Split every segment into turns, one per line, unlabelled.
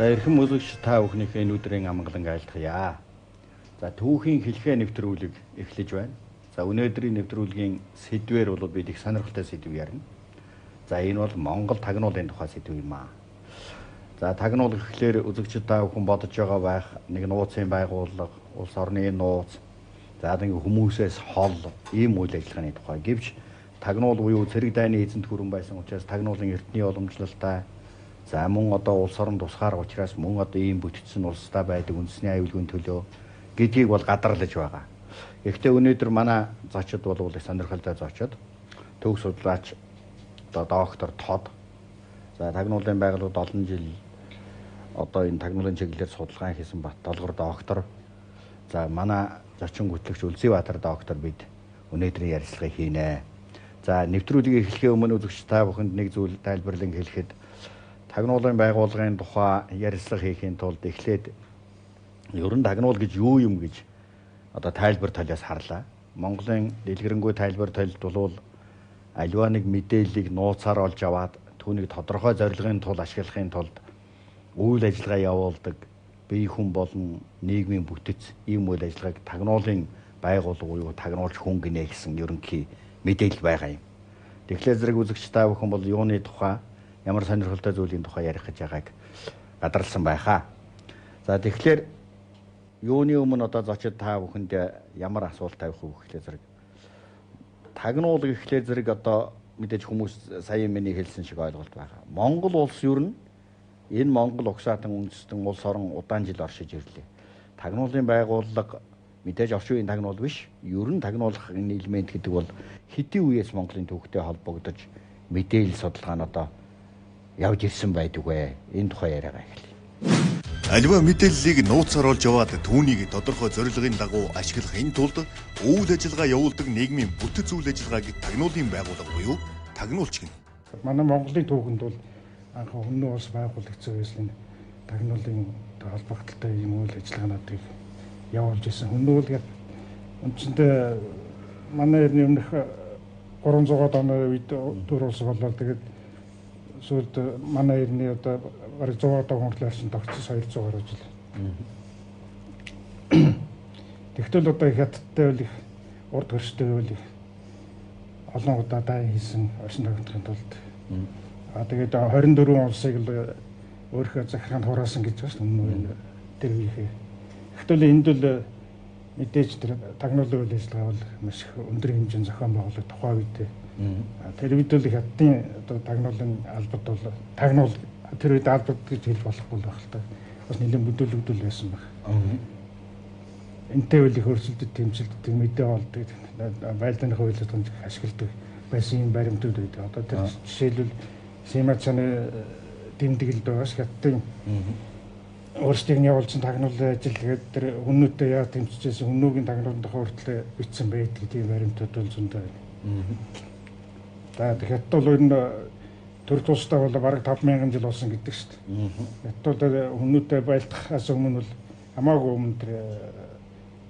Эрхэм үзэгч та бүхнийхээ өнөөдрийн амгалан айлтгая. За түүхийн хэлхээ нэвтрүүлэг эхлэж байна. За өнөөдрийн нэвтрүүлгийн сэдвээр бол бид их сонирхолтой сэдв ярина. За энэ бол Монгол тагнуулын тухай сэдв юм аа. За тагнуул гэхлээр үзэгч та бүхэн бодож байгаа байх нэг нууцын байгууллага, улс орны нууц, за нэг хүмүүсээс хол ийм үйл ажиллагааны тухай гэвч тагнуул буюу цэрэг дайны эзэнт гүрэн байсан учраас тагнуулын эртний уламжлалтай за мөн одоо улс орон тусгаар учраас мөн одоо ийм бүтцэн улстай байдаг үндэсний аюулгүйн төлөө гэдгийг бол гадарлаж байгаа. Гэхдээ өнөөдөр манай зочид бол их сонирхолтой зочид төгс судлаач одоо доктор Тод. За тагнуулын байгууллагад олон жил одоо энэ тагнуулын чиглэлээр судалгаа хийсэн бат долгор доктор. За манай зочин гүтлэгч Үлзийбаатар доктор бид өнөөдрийн ярилцлагыг хийнэ. За нэвтрүүлгийг эхлэхийн өмнө үзэгч та бүхэнд нэг зүйл тайлбарлан хэлэхэд тагнуулын байгууллагын тухай ярилцлага хийхийн тулд эхлээд ер нь тагнуул гэж юу юм гэж одоо тайлбар талаас харлаа. Монголын дэлгэрэнгүй тайлбар талд бол аливаа нэг мэдээллийг нууцаар олж аваад түүнийг тодорхой зорилгын тулд ашиглахын тулд үйл ажиллагаа явуулдаг бие хүн болон нийгмийн бүтэц ийм үйл ажиллагааг тагнуулын байгууллага буюу тагнуулч хүн гинэ гэсэн ерөнхий мэдээлэл байгаа юм. Тэгэхээр зэрэг үзэгч та бүхэн бол юуны тухай ямар сонирхолтой зүйлийн тухай ярих гэж байгааг гадарласан байхаа. За тэгэхээр юуны өмнө одоо зочид та бүхэнд ямар асуулт тавих вэ гэхлээр зэрэг тагнуул гэхлээр зэрэг одоо мэдээж хүмүүс сая миний хэлсэн шиг ойлголт байгаа. Монгол улс ер нь энэ Монгол угсаатан үндэстэн улс орон удаан жил оршиж ирлээ. Тагнуулын байгууллага мэдээж орчин үеийн тагнуул биш. Ер нь тагнуулах элемент гэдэг бол хэдийн үеэс Монголын төвхтэй холбогдож мэдээлэл судалгаа нь одоо явж ирсэн байдаг вэ? Энэ тухай яриагаа эхлэе.
Аливаа мэдээллийг нууцаар олж аваад түүнийг тодорхой зорилгын дагуу ашиглахын тулд үйл ажиллагаа явуулдаг нийгмийн бүтэц үйл ажиллагааг тагнуулын байгууллага буюу тагнуулч гэнэ.
Манай Монголын түүхэнд бол анх өмнө улс байгуулагдсан үеийн тагнуулын холбогдолтой юм үйл ажиллагаануудыг явуулж ирсэн. Өмнө нь яг үндсэндээ манай эртний өмнөх 300-аад оны үед төр улс болоод тэгээд сүүлд манай эртний одоо бараг 100-аад он хүртэл тогтсон 200 гаруй жил. Тэгтэл одоо хятадтай бол их урд хөрштэй бол их олон удаа дай хийсэн орчин тагнуулахын тулд. Тэгээд 24 улсыг л өөрийнхөө захиргаанд хураасан гэж байна шүү дээ. Тэр үеийнхээ. Гэтэл энд бол мэдээж тэр тагнуулын үйл ажиллагаа бол маш их өндөр хэмжээний зохион байгуулалт тухай үед. Тэр үед л хятадын одоо тагнуулын албад бол тагнуул тэр үед албад гэж хэлж болохгүй байх л та. Бас нэлээд бүдүүлэгдэл байсан баг. Энтэй үл их өрсөлдөд тэмцэлддэг мэдээ болдог байлдааны үйл ажиллагаанд ашигладаг байсан юм баримтууд байдаг. Одоо тэр жишээлбэл Симацаны тэмдэглэлд байгаас хятадын өөрсдийг нь явуулсан тагнуулын ажил тэгээд тэр хүннүүтэй яа тэмцэжсэн хүннүүгийн тагнуулын тухай хүртэл бичсэн байдаг тийм баримтууд бол зөндөө байна. За хятад бол энэ төр тустай бол бараг 5000 жил болсон гэдэг шүү дээ. Хятад бол хүннүүтэй байлдахаас өмнө бол хамаагүй өмнө тэр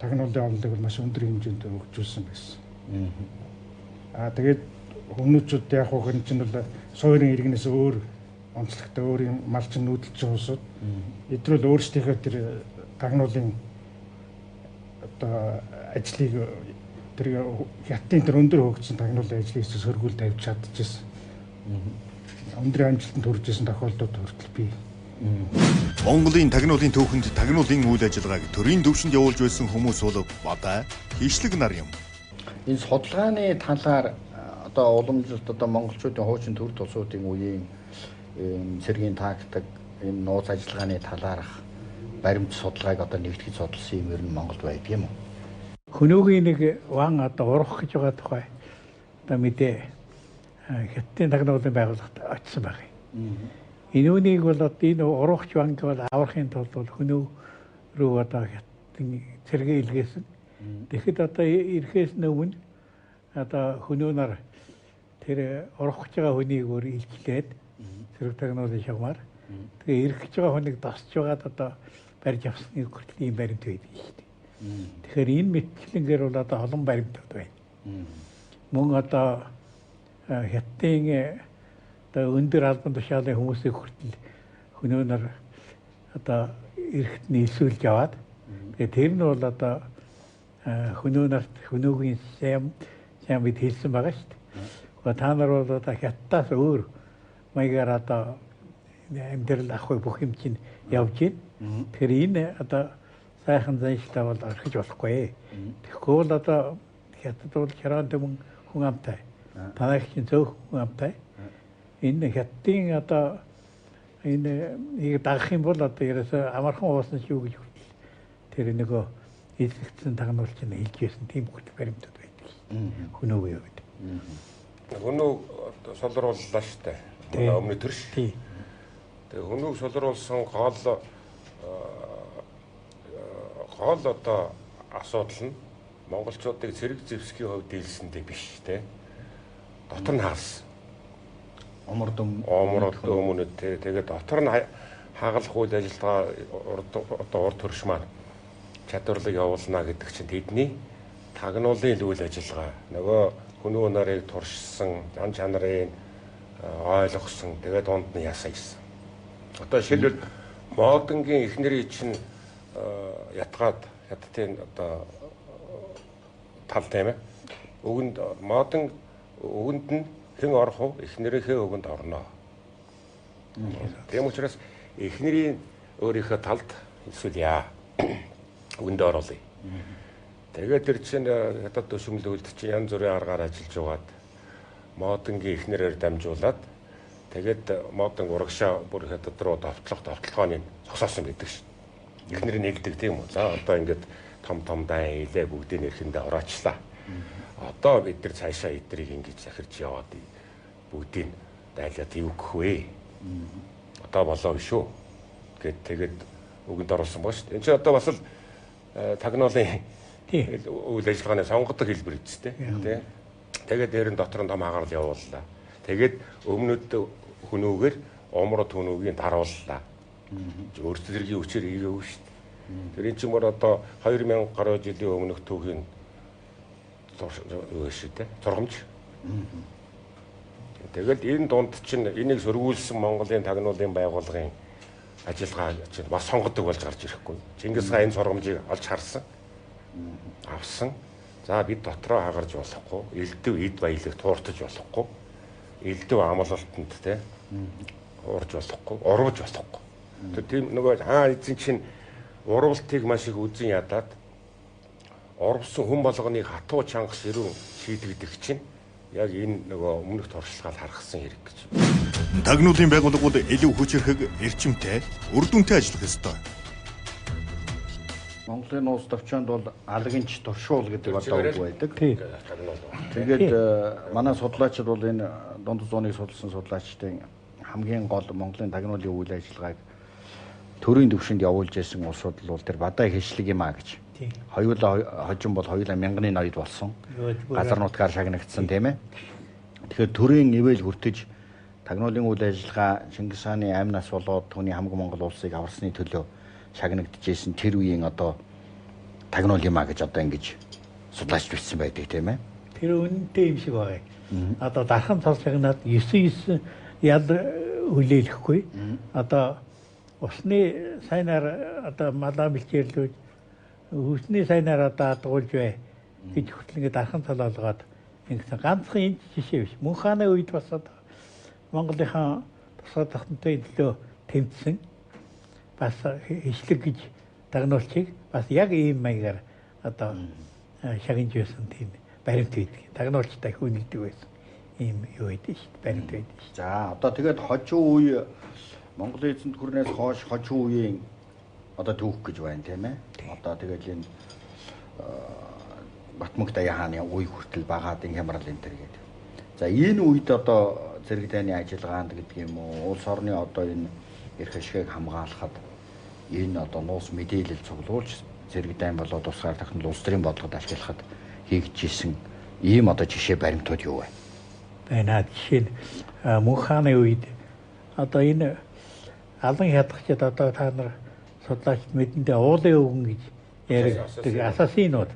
тагнуулын онолыг бол маш өндөр хэмжээнд хөгжүүлсэн байсан. Тэгээд хүннүүчүүд яг хөө хэн чинь бол суурийн иргэнээс өөр онцлогтой өөрийн малчин нүүдэлчин улсууд эдрэл өөрсдийнхөө тэр тагнуулын одоо ажлыг тэр хятадын тэр өндөр хөгжсөн тагнуулын ажлыг сөргүүл тавьж чадчихсан. Өндөр амжилтанд хүрж исэн тохиолдлууд хүртэл бий.
Монголын тагнуулын түүхэнд тагнуулын үйл ажиллагааг төрийн түвшинд явуулж байсан хүмүүс бол бадаа хишлэг нар юм.
Энэ судалгааны талаар одоо уламжлалт одоо монголчуудын хуучин төр тусуудын үеийн цэргийн тактик энэ нууц ажиллагааны талаарх баримт судалгааг одоо нэгтгэж судалсан юм ер нь Монголд байдаг юм уу?
Хөнөөгийн нэг ван одоо урах гэж байгаа тухай одоо мэдээ хятадын тагнуулын байгууллагад очсон баг. Энүүнийг бол одоо энэ урахч ванг бол аврахын тулд бол хөнөө рүү одоо хятадын цэргээ илгээсэн. Тэгэхэд одоо ирэхээс өмнө одоо хөнөөнөр тэр урахч байгаа хүнийг өөр илчлээд цэрэг тагнуулын шагмаар тэгээ ирэх гэж байгаа хүнийг дасч байгаад одоо барьж авсны хүртэл ийм баримт байдаг шүү дээ. Тэгэхээр энэ мэтчлэнгээр бол одоо олон баримтууд байна. Мөн одоо хятадын одоо өндөр албан тушаалын хүмүүсийг хүртэл хөнөөнөр одоо эрэхт нийлсүүлж аваад тэгээд тэр нь бол одоо хүмүүгийн сайн бид хэлсэн байгаа шүү дээ. Та нар бол одоо хятадаас өөр маягаар одоо амьдрал авах бүх юм чинь явж байна. Тэгэхээр энэ одоо сайхан заншилтаа бол орхиж болохгүй. Тэгэхгүй бол одоо хятад бол хяраан төмөн хүн амтай. Танайх чинь зөв хүн амтай. Энэ хятадын одоо энэ дагах юм бол одоо ерөөсөө амархан уусан шүү гэж хүртэл тэр нөгөө эзлэгдсэн тагнуул чинь хэлж байсан тийм хөтөл баримтууд байдаг. Хөнөөгийн үед.
Хөнөө солирууллаа штэ. Өмнө төр ш.
Тий.
Тэгээ хөнөөг солируулсан гол одоо асуудал нь монголчуудыг цэрэг зэвсгийн хувьд дийлсэндээ биш те. Дотор нь хаалсан. Оморд өмнөд тэгээд дотор нь хагалах үйл ажиллагаа одоо урд төрш маань чадварлаг явуулна гэдэг чинь тэдний тагнуулын үйл ажиллагаа нөгөө хөнөө нарыг туршсан, зан чанарыг ойлгосон тэгээд дунд нь ясаа гэсэн. Одоо жишээлбэл модонгийн эхнэрийн чинь ятгаад хятадын одоо тал тийм ээ. Өгөнд нь хэн орох вэ? Эхнэрийнхээ өгөнд орно. Тийм учраас эхнэрийн өөрийнхөө талд эсвэл яа өгөнд оруулъя. Тэгээд тэр чинь хятад төшөмлөлд чинь янз бүрийн аргаар ажиллаж байгаад модонгийн эхнэрээр дамжуулаад тэгээд модон урагшаа бүр хятад руу довтлогооны зогсоосон гэдэг шин. Эхнэр нэгдэг тийм үү. За одоо ингээд том дай илээ бүгдийн эрхэндээ ороочлаа. Одоо бид нар цаашаа эдрийг ингэж захирч яваад бүгдийг дайлаад юу гэх вэ? Одоо болоо шүү. Тэгээд өгөнд оруулсан ба шүү. Энд чинь одоо бас л тагнуулын үйл ажиллагааны сонгодог хэлбэр үстэй. Тэ. Тэгээд дээр нь дотор нь том хагарал явууллаа. Тэгээд өмнөд хөнөөгээр омрод хөнөөгийн дарууллаа. Өөрсдөө зэргийн хүчээр ийгээв шүү дээ. Тэр энэ чинь мөр одоо 2000 гаруй жилийн өмнөх түүхийн юу шүү дээ. Зургамж. Тэгэл энэ дунд чинь энийг сөргүүлсэн Монголын тагнуулын байгууллагын ажиллагаа чинь бас сонгодог болж гарч ирэхгүй. Чингис хаан энэ сургамжийг олж харсан. Авсан. За бид дотроо хагарж болохгүй. Элдв эд баялаг тууртаж болохгүй. Элдв амлалтанд те уурж болохгүй, урвж болохгүй. Тийм нөгөө эзэн чинь урвалтыг маш их үзэн ядаад орвсон хүн болгоныг хатуу чангас ирүүн шийдэгдэх чинь яг энэ нөгөө өмнөх туршлагаар харгасан хэрэг гэж.
Тагнуулын байгууллагууд илүү хүчирхэг, эрчимтэй, үр дүнтэй ажиллах ёстой.
Монголын улс төвчөнд бол алгинч туршуул гэдэг одоо үг байдаг. Тэгээд манай судлаачид бол энэ дунд зууны судалсан судлаачдын хамгийн гол Монголын тагнуулын үйл ажиллагааг төрийн түвшинд явуулж байсан улсууд бол тэр бадай хэшлэг юм а гэж. Хоёулаа хожим бол хоёулаа мянганы ноёд болсон. Газар нутгаар шагнагдсан тийм ээ. Тэгэхээр төрийн ивэл хүртэж тагнуулын үйл ажиллагаа Чингис хааны аймнаас болоод түүний хамаг Монгол улсыг аварсны төлөө шагнагдчихсэн тэр үеийн одоо тагнуул юм а гэж одоо ингэж судлаач бичсэн байдаг тийм ээ.
Тэр үнэнтэй юм шиг байна. Одоо дархан цол шагнаад 9 ял хүлээлгэхгүй. Одоо усны сайнаар одоо малаа бэлчээрлүүж усны сайнаар одоо адгуулж бай гэж хүртэл ингэ дархан цол олгоод ингэсэн ганцхан энэ жишээ биш. Мөн хааны үед бас одоо Монголынхаа тусгай тогтнолтой төлөө тэмцсэн бас хишлэг гэж тагнуулчийг бас яг ийм маягаар одоо шагнаж байсан тийм баримт байдаг. Тагнуулчтай хүнэлдэг байсан. Ийм юу байдаг шүү дээ. Баримт байдаг шүү.
За одоо тэгээд хожуу үе Монголын эзэнт гүрнээс хойш хожуу үеийн одоо түүх гэж байна тийм ээ. Одоо тэгээд энэ Батмөнх Даяхааны үе хүртэл багаадын хямрал энэ төр гэдэг. За энэ үед одоо зэрэг дайны ажиллагаанд гэдэг юм уу улс орны одоо энэ эрх ашигыг хамгаалахад энэ одоо нуус мэдээлэл цуглуулж зэрэг дайн болоод тусгаар технологи улс төрийн бодлогод ашиглахад хийгдчихсэн ийм одоо жишээ баримтууд юу вэ?
Байна. Жишээ нь Мөнх хааны үед одоо энэ алан хядагчид одоо та нар судлаач мэдэндээ уулын өвгөн гэж яригддаг асасинууд.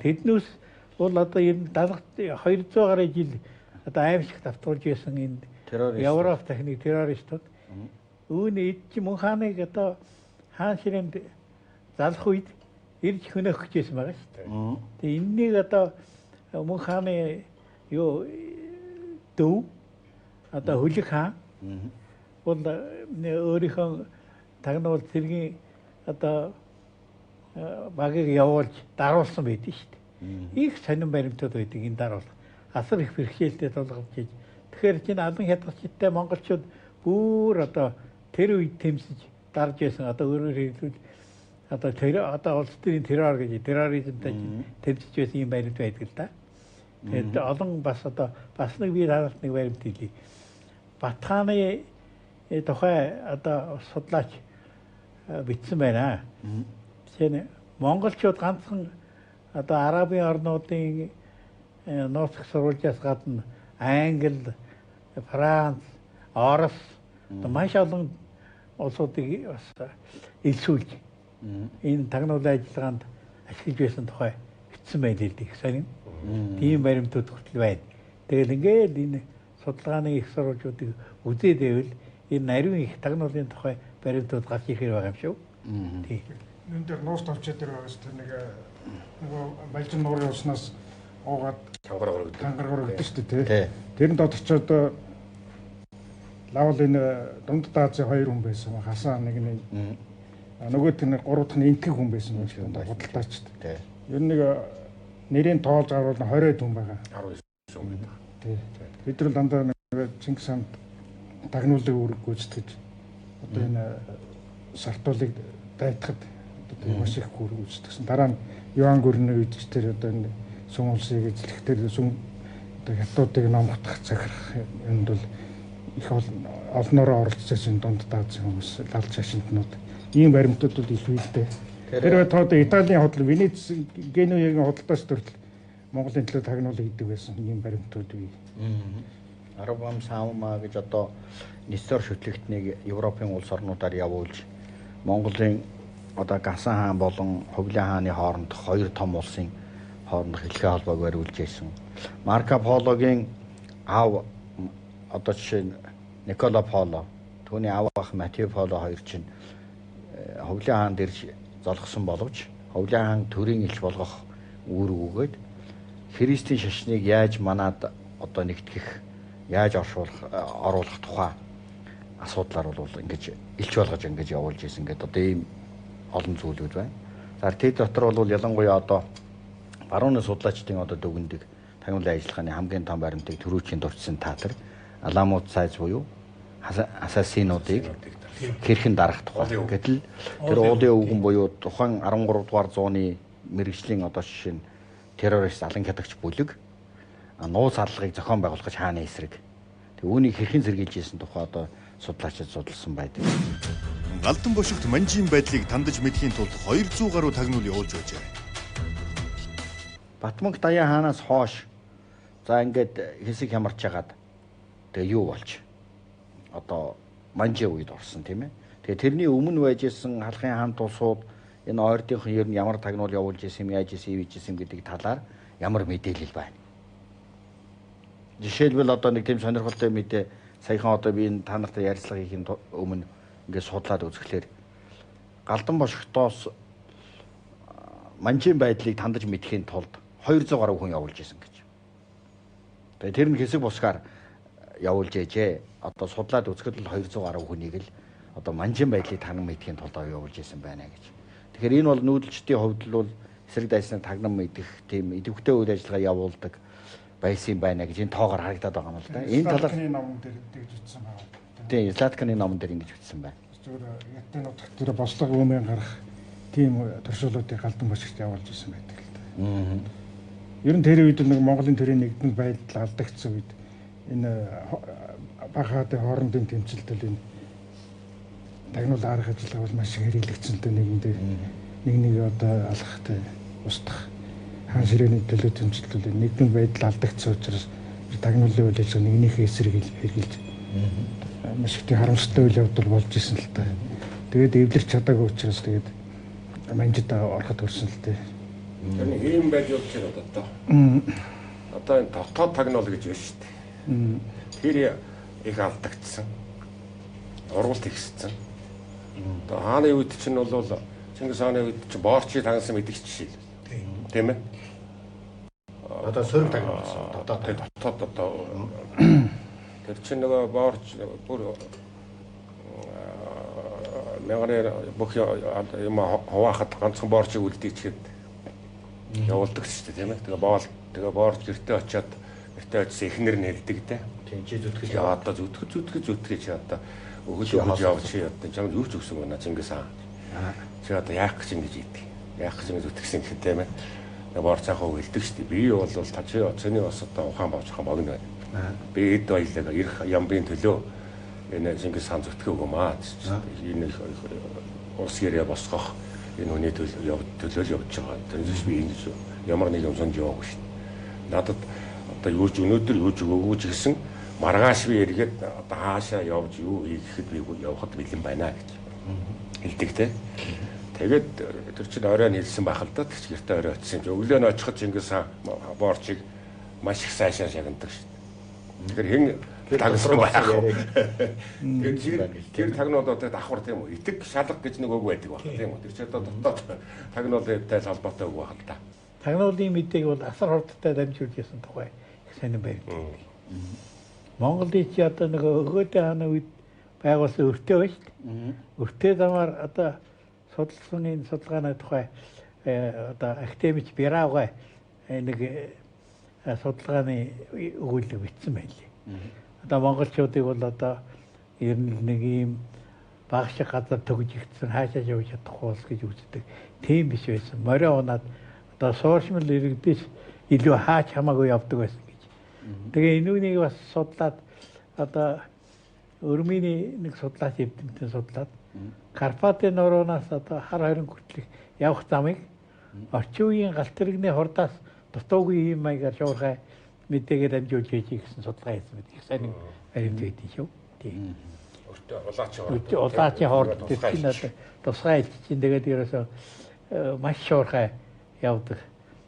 Тэднээс бол одоо энэ 200 гаруй жил одоо аимшигт автуулж байсан энэ Европ техник террористууд Үүний эд мөн хааныг одоо хаан ширээнд залах үед ирж хөнөөх гэжсэн байгаа шүү дээ. Тэгээ энэнийг одоо мөн хааны юу дөө одоо хөлөг хаан бол өөрийнхөө тагнуул цэргийн одоо багийг явуулж даруулсан байдаг шүү дээ. Их сонин баримтууд байдаг энэ даруул. Асар их бэрхшээлтэй тулгарч ийж. Тэгэхээр чинь алан хятадчтай монголчууд бүр одоо тэр үед тэмцэж дарж байсан. Одоо өөрөөр хэлбэл одоо тэр одоо улс төрийн террор гэж терроризмтай тэмцэж байсан юм баримт байдаг л да. Тэгээд олон бас одоо бас нэг бие хаалт нэг баримт хэлий. Батхааны тухай одоо судлаач бичсэн байна. Тэгэхээр монголчууд ганцхан одоо арабын орнуудын нууц сурвалжаас гадна Англи, Франц, Орос маш олон улсуудыг бас илсүүлж энэ тагнуулын ажиллагаанд ашиглаж байсан тухай бичсэн байл л их сонин. Тийм баримтууд хүртэл байна. Тэгэл ингээд энэ судалгааны их сурвалжуудыг үзээд байвал энэ нариун их тагнуулын тухай баримтууд гарч ирэх байгаа юм шүү. Тийм.
Энэ дээр нууц товчоо дээр байгаас тэр нэг нөгөө балжин нуурын уснаас уугаад хангаргаар өгдөг шүү дээ. Тэрэн дотор ч одоо лавл энэ дунд Азийн 2 хүн байсан. Хасан нэг нөгөө тэр 3 дахь нь энтгэх хүн байсан юм шиг худалдаач. Ер нь нэг нэрийн тоолж авал 20 хүн байгаа. 19 хүн байна. Бид нар дандаа нэг Чингис хаанд тагнуулын үүрэг гүйцэтгэж одоо энэ сартуулыг дайтахад одоо маш их үүрэг гүйцэтгсэн. Дараа нь Юан гүрний үед ч тэр одоо энэ сүм улсыг эзлэх тэр сүм одоо хятадуудыг номготох захирах юмд бол их олноороо оролцсон дунд Азийн хүмүүс лалж шашинтнууд ийм баримтууд бол их үйдтэй. Тэр одоо Италийн худал Венец Генуягийн худалдаас төрөл Монголын төлөө тагнуулыг идэг байсан ийм баримтууд бий.
Арабам саамаа гэж одоо нийслэр шүтлэгтнийг Европын улс орнуудаар явуулж Монголын одоо Гасан хаан болон Хувлын хааны хоорондох 2 том улсын хоорондох хэлхээ холбоог бариулж байсан. Марко Пологийн аав одоо жишээ нь Николо Поло, түүний аав ах Матео Поло хоёр чинь Хувлын хаанд ирж золгосон боловч Хувлын хаан төрийн элч болгох үүрэг өгөөд Христийн шашныг яаж манад одоо нэгтгэх, яаж оруулах тухай асуудлаар бол ингэж элч болгож ингэж явуулж ирсэн гэдэг одоо ийм олон зүйлүүд байна. За тэд дотор бол ялангуяа одоо барууны судлаачдын одоо дүгндэг тагнуулын ажиллагааны хамгийн том баримтыг төрүүчийн дурдсан таатар аламууд сайз буюу асасинуудыг хэрхэн дарах тухай. Гэтэл тэр уулын өвгөн буюу тухайн 13 дугаар зууны мэрэгжлийн одоо жишээ нь террорист алан хядагч бүлэг нууц аллагыг зохион байгуулах хааны эсрэг. Тэг үүнийг хэрхэн сэргийлж ийсэн тухай одоо судлаачид судалсан байдаг.
Галдан бошигт манжийн байдлыг тандаж мэдхийн тулд 200 гаруй тагнуул явуулж байжээ.
Батманг Даян хаанаас хойш за ингээд хэсэг хямарч хагаад тэгээ юу болж одоо манжийн үед орсон тийм ээ. Тэгээ тэрний өмнө байж исэн халахын хамт улсууд энэ ойрдынхан ер нь ямар тагнуул явуулж исэн юм, яаж исэн, ийж исэн гэдэг талаар ямар мэдээлэл байна. Жишээлбэл одоо нэг тийм сонирхолтой мэдээ саяхан одоо би энэ та нартай ярилцлага хийхин өмнө ингээд судлаад үзэхлээр Галдан бошигтоос манжийн байдлыг тандаж мэдхийн тулд 200 гаруй хүн явуулж исэн гэж. Тэгээ тэр нь хэсэг бусгаар явуулж ээжээ. Одоо судлаад үзэхэд л 200 гаруй хүнийг л одоо манжийн байдлыг танан мэдхийн тулд явуулж исэн байна гэж. Тэгэхээр энэ бол нүүдэлчдийн хувьд л эсрэг дайсныг тагнан мэдэх тийм идэвхтэй үйл ажиллагаа явуулдаг байсан байна гэж энэ тоогоор харагдаад байгаа юм л да. Энэ талаар
номон дээр тэгж ütсэн байна.
Тийм, Златканы номон дээр ингэж ütсэн байна.
Зүгээр ятны нутагт тэр бослого өмнө гарах тийм төршөөлүүдийг Галдан бошигт явуулж исэн байдаг л да. Ер нь тэр үед нэг Монголын төрийн нэгдмэл байдал алдагдсан үед энэ багаадын хоорондын тэмцэлтэл энэ тагнуул арга ажиллагаа бол маш их хэрэглэгдсэнтэй нэгэндээ нэг одоо алхахтай устгах хаан ширээний төлөө тэмцэлтэл нэгдмэл байдал алдагдсан учраас тагнуулын үйл ажиллагаа нэгнийхээ эсрэг хэрэгжилж маш их харамсалтай үйл явдал болж исэн л та. Тэгээд эвлэрч чадаагүй учраас тэгээд манжид ороход хүрсэн л дээ.
Тэр нэг ийм байж болж байна одоо. Одоо энэ дотоод тагнуул гэж байна шүү дээ. Тэр их алдагдсан. ургуулт ихссэн. Одоо хааны үед чинь бол Чингис хааны үед чинь боорчийг тагнасан мэдгч жишээ. Тийм ээ.
Одоо сөрөг тагнуулсан.
Дотоод тэр чинь нөгөө боорч бүр мянганы бүх юм хуваахад ганцхан боорчийг үлдээчихэд явуулдаг шүү дээ тийм ээ. Тэгээ боорч гэртээ очиад гэртээ очисан эхнэр нь хэлдэг дээ.
Тийм чи зүтгэж
одоо зүтгэж одоо өгөөж явж чи одоо чам юу ч өгсөн байна Чингис хаан. Чи одоо яах гэж ингэж ийдэг. Яах гэж ингэж зүтгэсэн гэхэд тийм ээ. Боорцаахаа хэлдэг шүү дээ. Би бол чи оцны бас одоо ухаан бовж хаан богино байна. Би эд баялаг ирэх ямбын төлөө энэ Чингис хаан зүтгэх өгөөмаа. Энэ улс гэрээ босгох энэ хүний төлөө явж байгаа. Тэрнээс би энэ ямар нэг юм сонд яваагүй шүү дээ. Надад одоо юу ч өнөөдөр юу ч өгөөгүй ч гэсэн маргааш би эргээд одоо хаашаа явж юу хийхэд би явахад бэлэн байна гэж хэлдэг те. Тэгээд тэр чинь оройн хэлсэн байх л да. Тэгч гэртээ орой очисан. Өглөө нь очиход Чингис хаан боорчийг маш их сайшаа шагнадаг шүү дээ. Тэгэхээр хэн тагсруу байх вэ? Тэр тагнуулуудад давхар тийм үү? Итэг шалга гэж нэг үг байдаг баг тийм үү? Тэр чинь одоо дотоод тагнуултай холбоотой үг баг л да.
Тагнуулын мэдээг бол асар хурдтай дамжуулж ясан тухай их сайн байдаг. Монголын чи одоо нэг өгөөдөө хааны үед байгуулсан өртөө байна шүү дээ. Өртөө замаар одоо судалгааны тухай одоо академич Бираугай нэг судалгааны өгүүлбэр бичсэн байлээ. Одоо монголчуудыг бол одоо ер нь нэг ийм баг шиг газар төгж игдсэн хаашаа явж чадахгүй бол гэж үздэг. Тийм биш байсан. Морио унаад одоо сууршмал иргэдээс илүү хаач хамаагүй явдаг байсан гэж. Тэгээ энүүнийг бас судлаад одоо Өрмөний нэг судлаач эвдэмтэн судлаад Карпатын нуруунаас одоо хар хорин хүртэлх явах замыг орчин үеийн галт тэрэгний хурдаас дутуугүй юм маягаар шуурхай мэдээгээр дамжуулж хийж гэсэн судалгаа хийсэн мэт. Их сайн баримт байдیں۔ Шүү. Тийм. Улаачийн хорд тийм одоо тусгай чинь тэгээд ерөөсөө маш шуурхай явдаг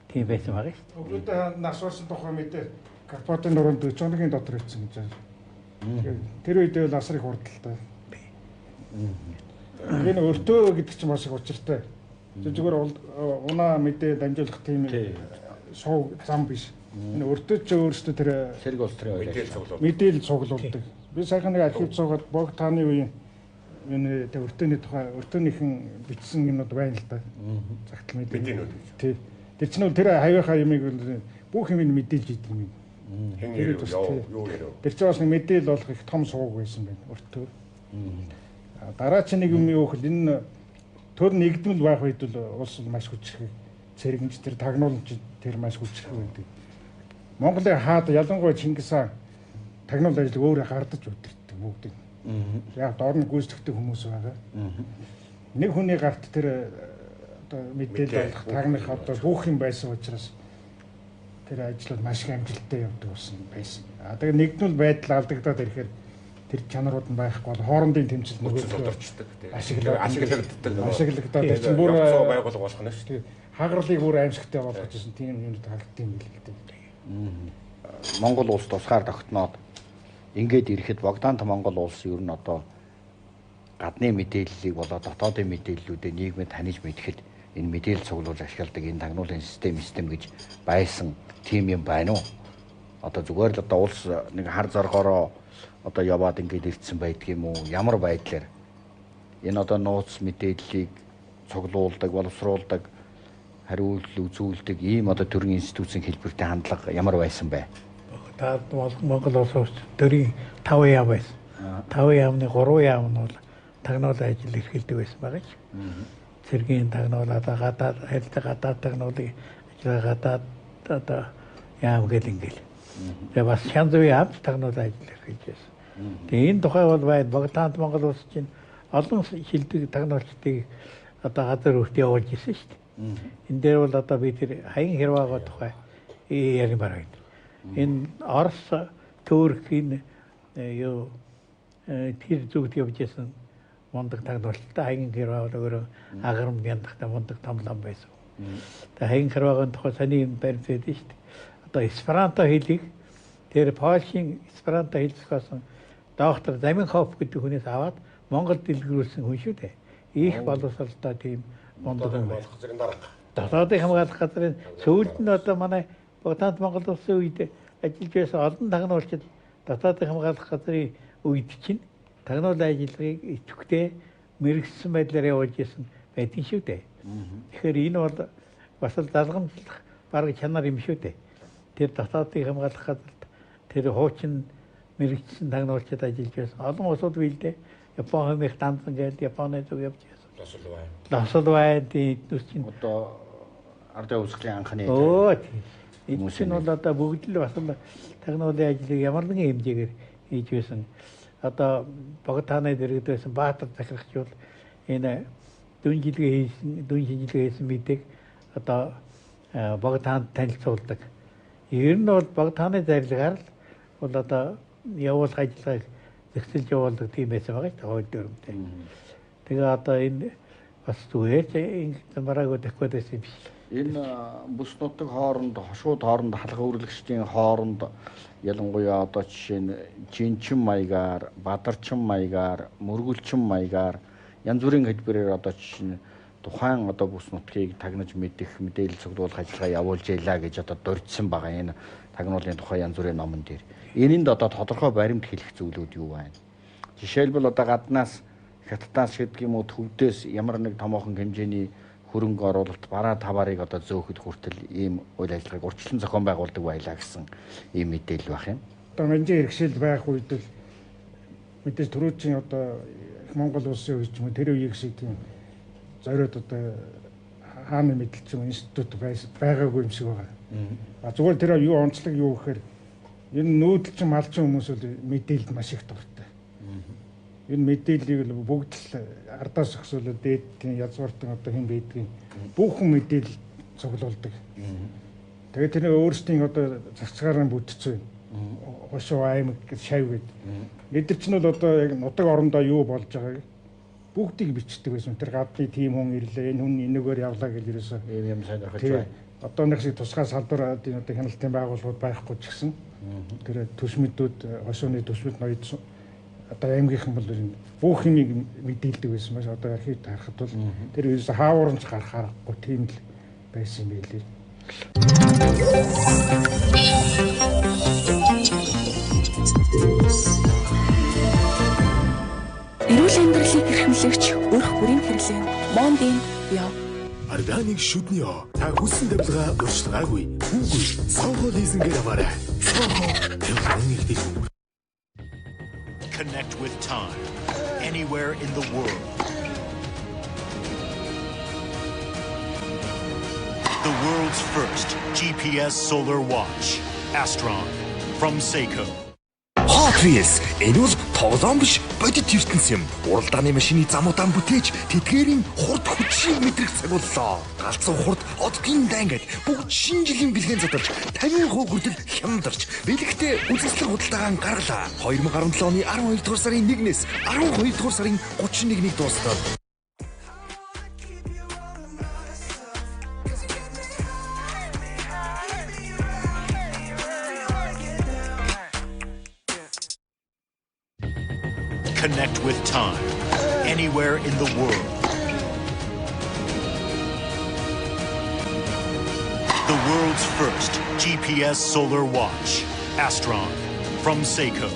тийм байсан байгаа шүү.
Өглөөдөө насварсан тухай мэдээ Карпатын нуруунд 40 дотор ирсэн гэж байна. Тэр үед бол асар их хурдтай. Энэ өртөө гэдэг чинь маш их учиртай. Зүгээр унаа мэдээ дамжуулах тийм суу зам биш. Энэ өртөө ч өөрөөсөө тэр
сэрэг улс төрийн
мэдээлэл цуглуулдаг. Би сайхан нэг архив цугаад бог тааны үеийн энэ өртөөний тухай өртөөнийхэн бичсэн юмуд байна л да. Загтал мэдээлэл. Тий. Тэр чинь тэр хавийнхаа юмыг бүх юм мэдээлж идэв юм.
Хэн юу ярив?
Тэр чинь бас мэдээлэл болох их том сууг байсан байна өртөө. Дараа чинь нэг юм юу хэл энэ төр нэгдмэл байх үед бол улс маш хүчрэх. Цэрэгч тэр тагнууламж тэр маш хүчрэх байдаг. Монголын хаад ялангуяа Чингис хаан тагнуул ажил өөрөө гардаж удирддаг бүгд. Яг дорн гүйцэтгэдэг хүмүүс байгаа. Нэг хүний гарт тэр одоо мэдээлэл болох тагнах одоо бүх юм байсан учраас тэр ажлууд маш их амжилттай явдаг байсан. Тэгээ нэгдмэл байдал алдагдаад ирэхээр тэр чанарууд нь байхгүй бол хоорондын тэмцэл
нөгөөдөрчдөг.
Ашиглагдаад ирсэн бүр
байгуулга болох нь шүү дээ.
Хагралыг бүр аимшигтай болгож ирсэн тийм юмуд харагдсан юм билээ.
Монгол улс тусгаар тогтноод ингээд ирэхэд Богдаант Монгол улс ер нь одоо гадны мэдээллийг болоод дотоодын мэдээллүүдээ нийгмэд таниж мэдэхэд энэ мэдээлэл цуглуулж ашигладаг энэ тагнуулын систем гэж байсан тийм юм байна уу? Одоо зүгээр л одоо улс нэг хар зоргоороо одоо яваад ингээд ирсэн байдаг юм уу? Ямар байдлаар энэ одоо нууц мэдээллийг цуглуулдаг, боловсруулдаг, хариулт үзүүлдэг ийм одоо төрийн институцийн хэлбэртэй хандлага ямар байсан бэ?
Та Монгол улс төрийн 5 яам байсан. 5 яамны 3 яам нь бол тагнуулын ажил эрхэлдэг байсан байгаа ч. Цэргийн тагнуул одоо гадаад харилцаа гадаад тагнуулын ажил гадаад одоо яам гэл ингээл. Тэгээ бас шанз яам тагнуулын ажил эрхэлж байсан. Тэгээ энэ тухай бол байна. Богдаант Монгол улс чинь олон шилдэг тагнуулчдыг одоо газар өрт явуулж ирсэн шүү дээ. Энэ дээр бол одоо би тэр хаян хэрваагаа тухай ярмаар байна. Энэ Орос Түүхэн юу тэр зүгт явж байсан мундаг тагнуулттай хаян хэрваа бол өөрөө агарам яндахтай мундаг томлон байсан. Тэгээ хаян хэрваагийн тухай саний баримт байдаг шүү дээ. Одоо эсперанто хэлийг тэр Польшийн эсперанто хэлцгөөсөн доктор Заминхоф гэдэг хүнээс аваад Монголд дэлгэрүүлсэн хүн шүү дээ. Их боловсралтай тийм мундаг хүн байх. Дотоодын хамгаалах газрын сүүлд нь одоо манай Богдаанд Монгол улсын үед ажиллаж байсан олон тагнуулчид дотоодын хамгаалах газрын үед чинь тагнуулын ажиллагааг идэвхтэй мэрэгсэн байдлаар явуулж исэн байдгийн шүү дээ. Тэгэхээр энэ бол бас л залгамжлах бараг чанар юм шүү дээ. Тэр дотоодын хамгаалах газарт тэр хуучин мэрэгсэн тагнуулчид ажиллаж байсан олон улсууд билдэ. Япон хэмээх дандан гэдэг Японы зүг явж байсан. Лосол бай тийм чинь
одоо ардын үсгийн анхны
хүмүүс нь бол одоо бүгд л бас тагнуулын ажлыг ямар нэгэн хэмжээгээр хийж байсан. Одоо Богдааны дэргэд байсан Баатар захирагч бол энэ дүн шинжилгээ хийсэн мэдээг одоо Богдаанд танилцуулдаг. Ер нь бол Богдааны зарилгаар л бол одоо явуулах ажиллагааг зохицуулж явуулдаг тийм байсан байгаа шүү дээ хууль дүрмтэй. Тэгээ одоо энэ бас зүгээр энэ бараагүй дахиад байсан юм биш.
Энэ бүс нутаг хооронд шууд хооронд халах үргэлжлэгчдийн хооронд ялангуяа одоо жишээ нь жинчин маягаар, бадарчин маягаар, мөргөлчин маягаар янз бүрийн хэлбэрээр одоо жишээ нь тухайн одоо бүс нутгийг тагнаж мэдэх мэдээлэл цуглуулах ажиллагаа явуулж ялаа гэж одоо дурдсан байгаа энэ тагнуулын тухай янз бүрийн номон дээр. Энэнд одоо тодорхой баримт хэлэх зүйлүүд юу байна? Жишээлбэл одоо гаднаас хятадаас гэдэг юм уу төвдөөс ямар нэг томоохон хэмжээний хөрөнгө оруулалт бараа таваарыг одоо зөөхөд хүртэл ийм үйл ажиллагааг урьдчилан зохион байгуулдаг байлаа гэсэн ийм мэдээлэл байх юм.
Одоо менжийн хэрэгсэл байх үед л мэдээж түрүүчийн одоо Монгол улсын үед ч юм уу тэр үеийг шиг тийм зориод одоо хааны мэдлэлчин институт байгаагүй юм шиг байгаа. Зүгээр тэр юу онцлог юу гэхээр энэ нүүдэлчин малчин хүмүүс бол мэдээлэлд маш их дуртай. Энэ мэдээллийг л бүгд л ардаас зохицуулаад дээдийн язгууртан одоо хэн байдгийг бүхэн мэдээлэл цуглуулдаг. Тэгээд тэр өөрсдийн одоо цагцгаараа бүтцэн хошоо аймаг гэж шав гэдэг. Бид нар ч нь бол одоо яг нутаг орондоо юу болж байгааг бүгдийг бичдэг байсан. Тэр гадны тим хүн ирлээ, энэ хүн энэгээр явлаа гэж ерөөсөө
юм сонирхож байна.
Одоо нэг шиг тусгай салбар одоо хяналтын байгууллагууд байхгүй ч гэсэн тэр төсмөдүүд хошооны төсмөд ноёд одоо аймгийнхан бол бүх юмыг мэдээлдэг байсан маш одоо архивд харахад бол тэр ерөөсөө хаавуурамч гарахаарахгүй тийм л байсан юм байлээ.
Эрүүл амьдралыг эрхэмлэгч өрх бүрийн хэрэглэн Мондын яв.
Органик шүдний та хүссэн давилга урьдчилгаагүй. Үгүй Сонго лизингээр аваарай. Сонго тэврэн
Connect with time anywhere in the world. The world's first GPS solar watch, Astron, from Seiko.
Hot Wheels энэ бол тоглоом биш бодит ертөнц юм. Уралдааны машины замуудаа бүтээж тэдгээрийн хурд хүчийг мэдрэх цагууллаа. Галзуу хурд одгийн дайнгад бүгд шинэ жилийн бэлгийн задарч 50% хүртэл хямдарч бэлэгтээ үзэсгэлэг худалдаагаа гаргалаа. 2017 оны 12 дугаар сарын 1-ээс 12 дугаар сарын 31-ийг дуустал.
Connect with time anywhere in the world. The world's first GPS solar watch, Astron, from Seiko.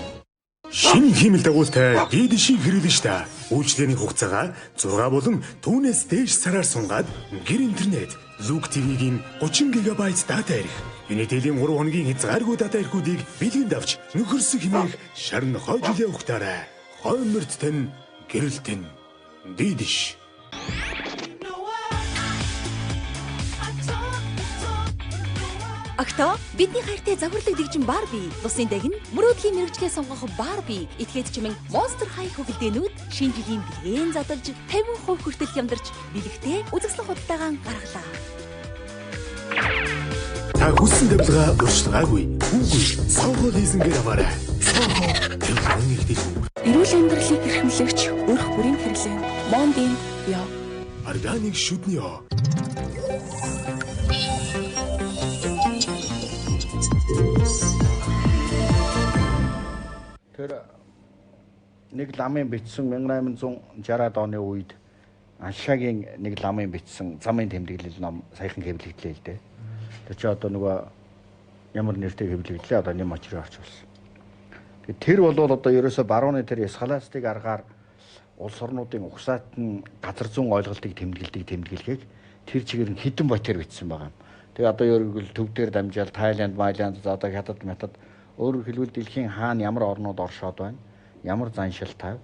Шинэ хиймэл дагуултай дээд шин хэрэглэн штэ. Үйлчлэлийн хугацаага 6 болон түүнээс дээш сараар сунгаад гэр интернет, Look TV-гийн 30 ГБ дата ирэх. Unitel-ийн 3 хоногийн хязгааргүй дата ирэхүүдийг бэлгэнд авч нөхөрсөг хэмээх шарн хойжилээ ухтаарай. Хойморт тань гэрэл тань дийдиш.
Агтаа бидний хайртай загварлаг дэгжин Барби, бусын дагин мөрөөдлийн мэрэгчлээ сонгох Барби, этгээд чимэн Monster High хөвгөлдөөнүүд шинэ жилийн бэлгээн задалж 50% хүртэл хямдарч бэлэгтээ үзэсгэлэн худалдаагаа гаргалаа.
Та хүссэн давилга урьдчилгаагүй. Үгүй Сонго лизингээр аваарай. Сонго тэврэн
Эрүүл амьдралыг эрхэмлэгч өрх бүрийн хэрэглэн Мондын яв.
Органик шүдний
Тэр нэг ламын бичсэн 1860-аад оны үед Аншаагийн нэг ламын бичсэн замын тэмдэглэл ном саяхан хэвлэгдлээ л дээ. Тэр чи одоо нөгөө ямар нэртэй хэвлэгдлээ одоо нэм очроо орчуулсан. Тэгээд тэр бол одоо ерөөсө барууны тэр эскалацтыг аргаар улс орнуудын угсаатн газар зүүн ойлголтыг тэмдэглэхийг тэр чигээр нь хідэн ботер бичсэн байгаа юм. Тэгээ одоо ерөөгөл төв дээр дамжаал Тайланд, Малайзад одоо хятад метад өөрөөр хэлбэл дэлхийн хаана ямар орнууд оршоод байна, ямар заншил тав.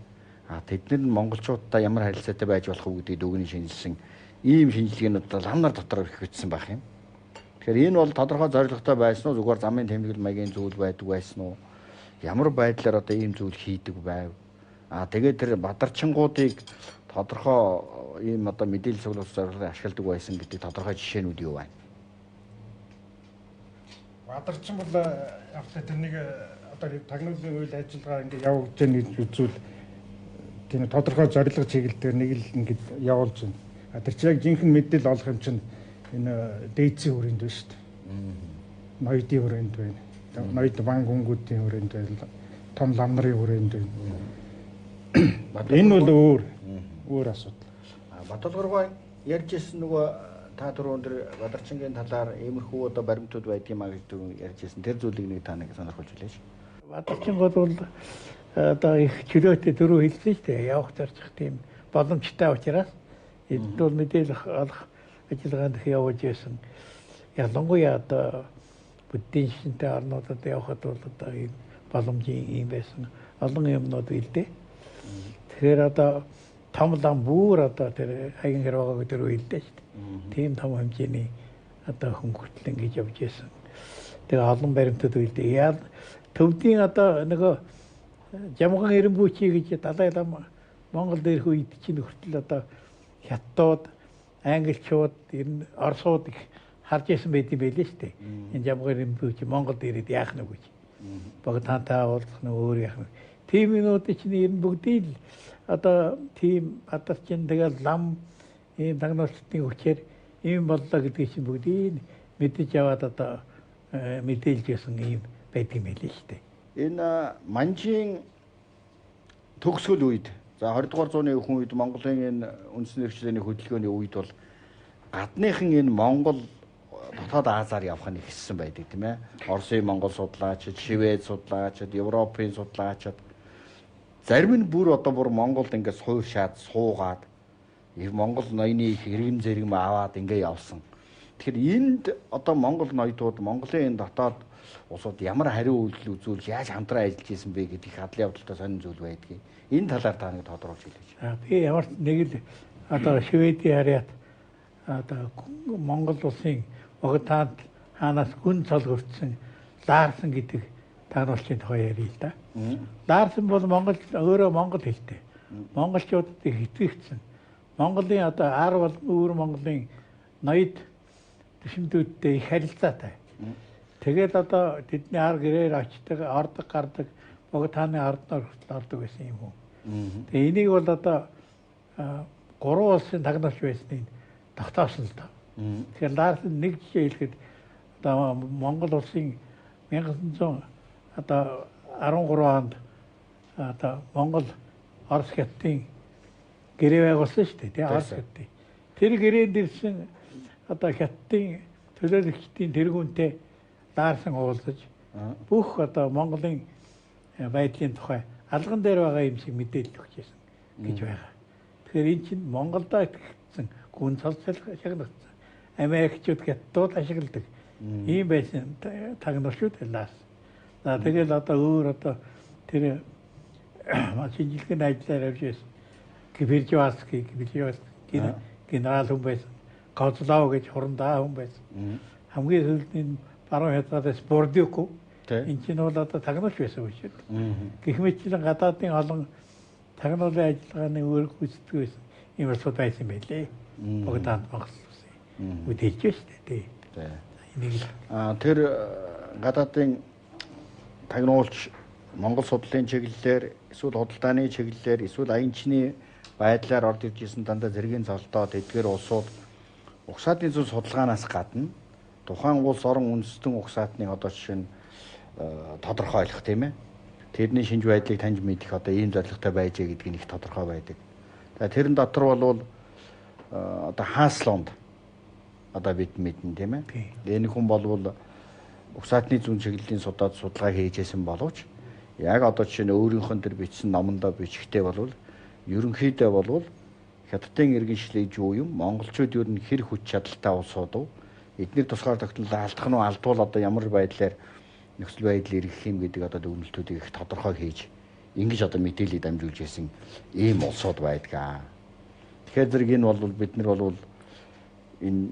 Тэднэр нь монголчуудтай ямар харилцаатай байж болох вэ гэдгийг дүгнэн шинжилсэн ийм шинжилгээнүүд лам нар дотор их бичсэн байх юм. Тэгэхээр энэ бол тодорхой зорилготой байсан уу, зүгээр замын тэмдэглэл маягийн зүйл байдаг байсан уу? Ямар байдлаар одоо ийм зүйл хийдэг байв? Тэгээд тэр бадарчингуудыг тодорхой ийм одоо мэдээлэл цуглуулах зорилгоор ашигладаг байсан гэдэг тодорхой жишээнүүд юу байна?
Бадарчин бол яг тэрнийг одоо тагнуулын үйл ажиллагаа ингэ явуулж байгаа гэж үзвэл тийм тодорхой зорилго чиглэлээр нэг л ингэж явуулж байна. Тэр чинь яг жинхэнэ мэдээлэл олох юм чинь энэ дээдсийн хүрээнд байна шүү дээ. Ноёдын хүрээнд байна. Ноёд ван гүнгүүдийн хүрээнд байна. Том лам нарын хүрээнд байна. Энэ бол өөр асуудал.
Баталгааргүй ярьж ирсэн нөгөө та түрүүн дээр Бадарчингийн талаар иймэрхүү одоо баримтууд байдгийм аа гэдэг ярьж ирсэн. Тэр зүйлийг нэг та нэг сонирхолж үлээж.
Бадарчингууд бол одоо их чөлөөтэй дөрөв хэлсэн шүү дээ. Явах зарчих тийм боломжтой учраас энд бол мэдээлэл олох ажиллагаанд явуулж байсан. Ялангуяа одоо бүддийн шинтэй орнуудад явхад бол одоо ийм боломжийн юм байсан. Олон юмнууд билдэ. Тэгэхээр одоо том лам бүр одоо тэр хаягийн хэрвээ дөрөв хэлдэ шүү дээ. Тийм том хэмжээний одоо хөнгөртөл ингэж явж байсан. Тэгээ олон баримтууд билдэ. Төвдийн одоо нөгөө Жамган Эренбүүчи гэж Далай лам Монгол дээрх үед чинь хүртэл одоо хятадууд, англичууд, орсууд их харж исэн байт юм байлээ шүү дээ. Энэ Жамган Эренбүүчи Монгол дээрээ яах нь гэж. Богдтантай уулзах нь өөр яах нь. Тийм юмнууд чинь ер нь бүгдийг л одоо тийм Бадарчин тэгэл лам ийм тагнуулалтын хүчээр ийм боллоо гэдгийг чинь бүгдийг мэдэж яваад одоо мэдээлж ясан ийм байт юм байлээ шүү дээ.
Энэ манжийн төгсгөл үед за 20 дугаар зууны өвхөн үед Монголын энэ үндэсний эрхчлээний хөдөлгөөний үед бол гадныхан энэ Монгол дотоод Азаар явах нь ихссэн байдаг тийм ээ. Оросын Монгол судлаачид, Швед судлаачид, Европын судлаачид зарим нь бүр Монголд ингээд сууршаад суугаад Монгол ноёны их иргэн зэрэм аваад ингээд явсан. Тэгэхээр энд одоо Монгол ноёдууд Монголын энэ дотоод улсууд ямар хариу үйлдэл үзүүлж яаж хамтран ажиллаж исэн бэ гэдэг хадлын явдалтай сонин зүйл байдгийг. Энэ талаар та нэг тодорхойлж хэлээч.
Би ямар нэг л одоо Шведийн харьяат одоо Монгол улсын Богдтанд хаанаас гүн цол хүртсэн Ларсан гэдэг тагнуулчийн тухай ярил л да. Ларсан бол өөрөө Монгол хэлтэй. Монголчуудад итгэгдсэн. Монголын одоо ар бол өөр Монголын ноёд төшөндүүдтэй их харилцаатай. Тэгээд одоо тэдний ар гэрээр очдог, ордог, гардаг, Богдтаны арднаар ордог байсан юм уу. Тэгээ энийг бол одоо гурван улсын тагнуулч байсныг тогтоосон л доо. Тэгэхээр Ларсан нэг жишээ хэлэхэд одоо Монгол улсын 1900 одоо 13 онд одоо Монгол Орос хятадын гэрээ байгуулсан шүү дээ, тийм Орос хятадын. Тэр гэрээнд ирсэн одоо хятадын төлөөлөгчдийн тэргүүнтэй Ларсан уулзаж бүх одоо Монголын байдлын тухай алган дээр байгаа юм шиг мэдээлэл өгчээсэн гэж байгаа. Тэгэхээр эн чинь Монголдо итгэгдсэн гүн цолцол шагнагдсан. Америкчууд хятадууд ашигладаг. Ийм байсан тагнуулчуд Ларсан. Тэгэл одоо өөр одоо тэр шинжилгээний ажиллаар явж байсан. Гибержваски генерал хүн байсан. Козлов гэж хурандаа хүн байсан. Хамгийн сүүлд баруун хятадаас Бордюко энэ чинь бол одоо тагнуулч байсан үү шүү дээ. Гэх мэтлэн гадаадын олон тагнуулын ажиллагааны өөр гүйцэтгэх байсан. Ийм асуудал байсан байлээ. Богдтанд Монгол улсын үдэлж шүү дээ.
Тэр гадаадын тагнуулч Монгол судлалын чиглэлээр эсвэл худалдааны чиглэлээр эсвэл аянчны байдлаар орж ирж исэн дандаа зэргийн золдоод эдгээр улсууд угсаатын зүйл судалгаанаас гадна тухайн улс орон үндэстэн угсаатны одоо жишээ нь тодорхойлох тийм ээ. тэрний шинж байдлыг таньж мэдэх одоо ийм зорилготой байжээ гэдг нь их тодорхой байдаг. За тэрэн дотор бол одоо хааслуунд одоо бид мэднэ тийм ээ. Энэ хүн болвол угсаатны зүүн чиглэлийн судалгаа хийжсэн боловч яг одоо жишээ нь өөрийнх нь тэр бичсэн номондоо бичгтээ болвол ерөнхийдөө болвол хятадын иргэншлийг юу юм монголчууд юу н хэр хүч чадалтай улсууд уу эдгээр тусгаар тогтнолоо алдах нь алдвал одоо ямар байдлаар нөхцөл байдал иргэх юм гэдэг одоо дүгнэлтүүдийг их тодорхой хийж ингэж одоо мэдээлэл дамжуулж ирсэн ийм улсууд байдгаа. Тэгэхээр зэрэг энэ бол бид нар бол энэ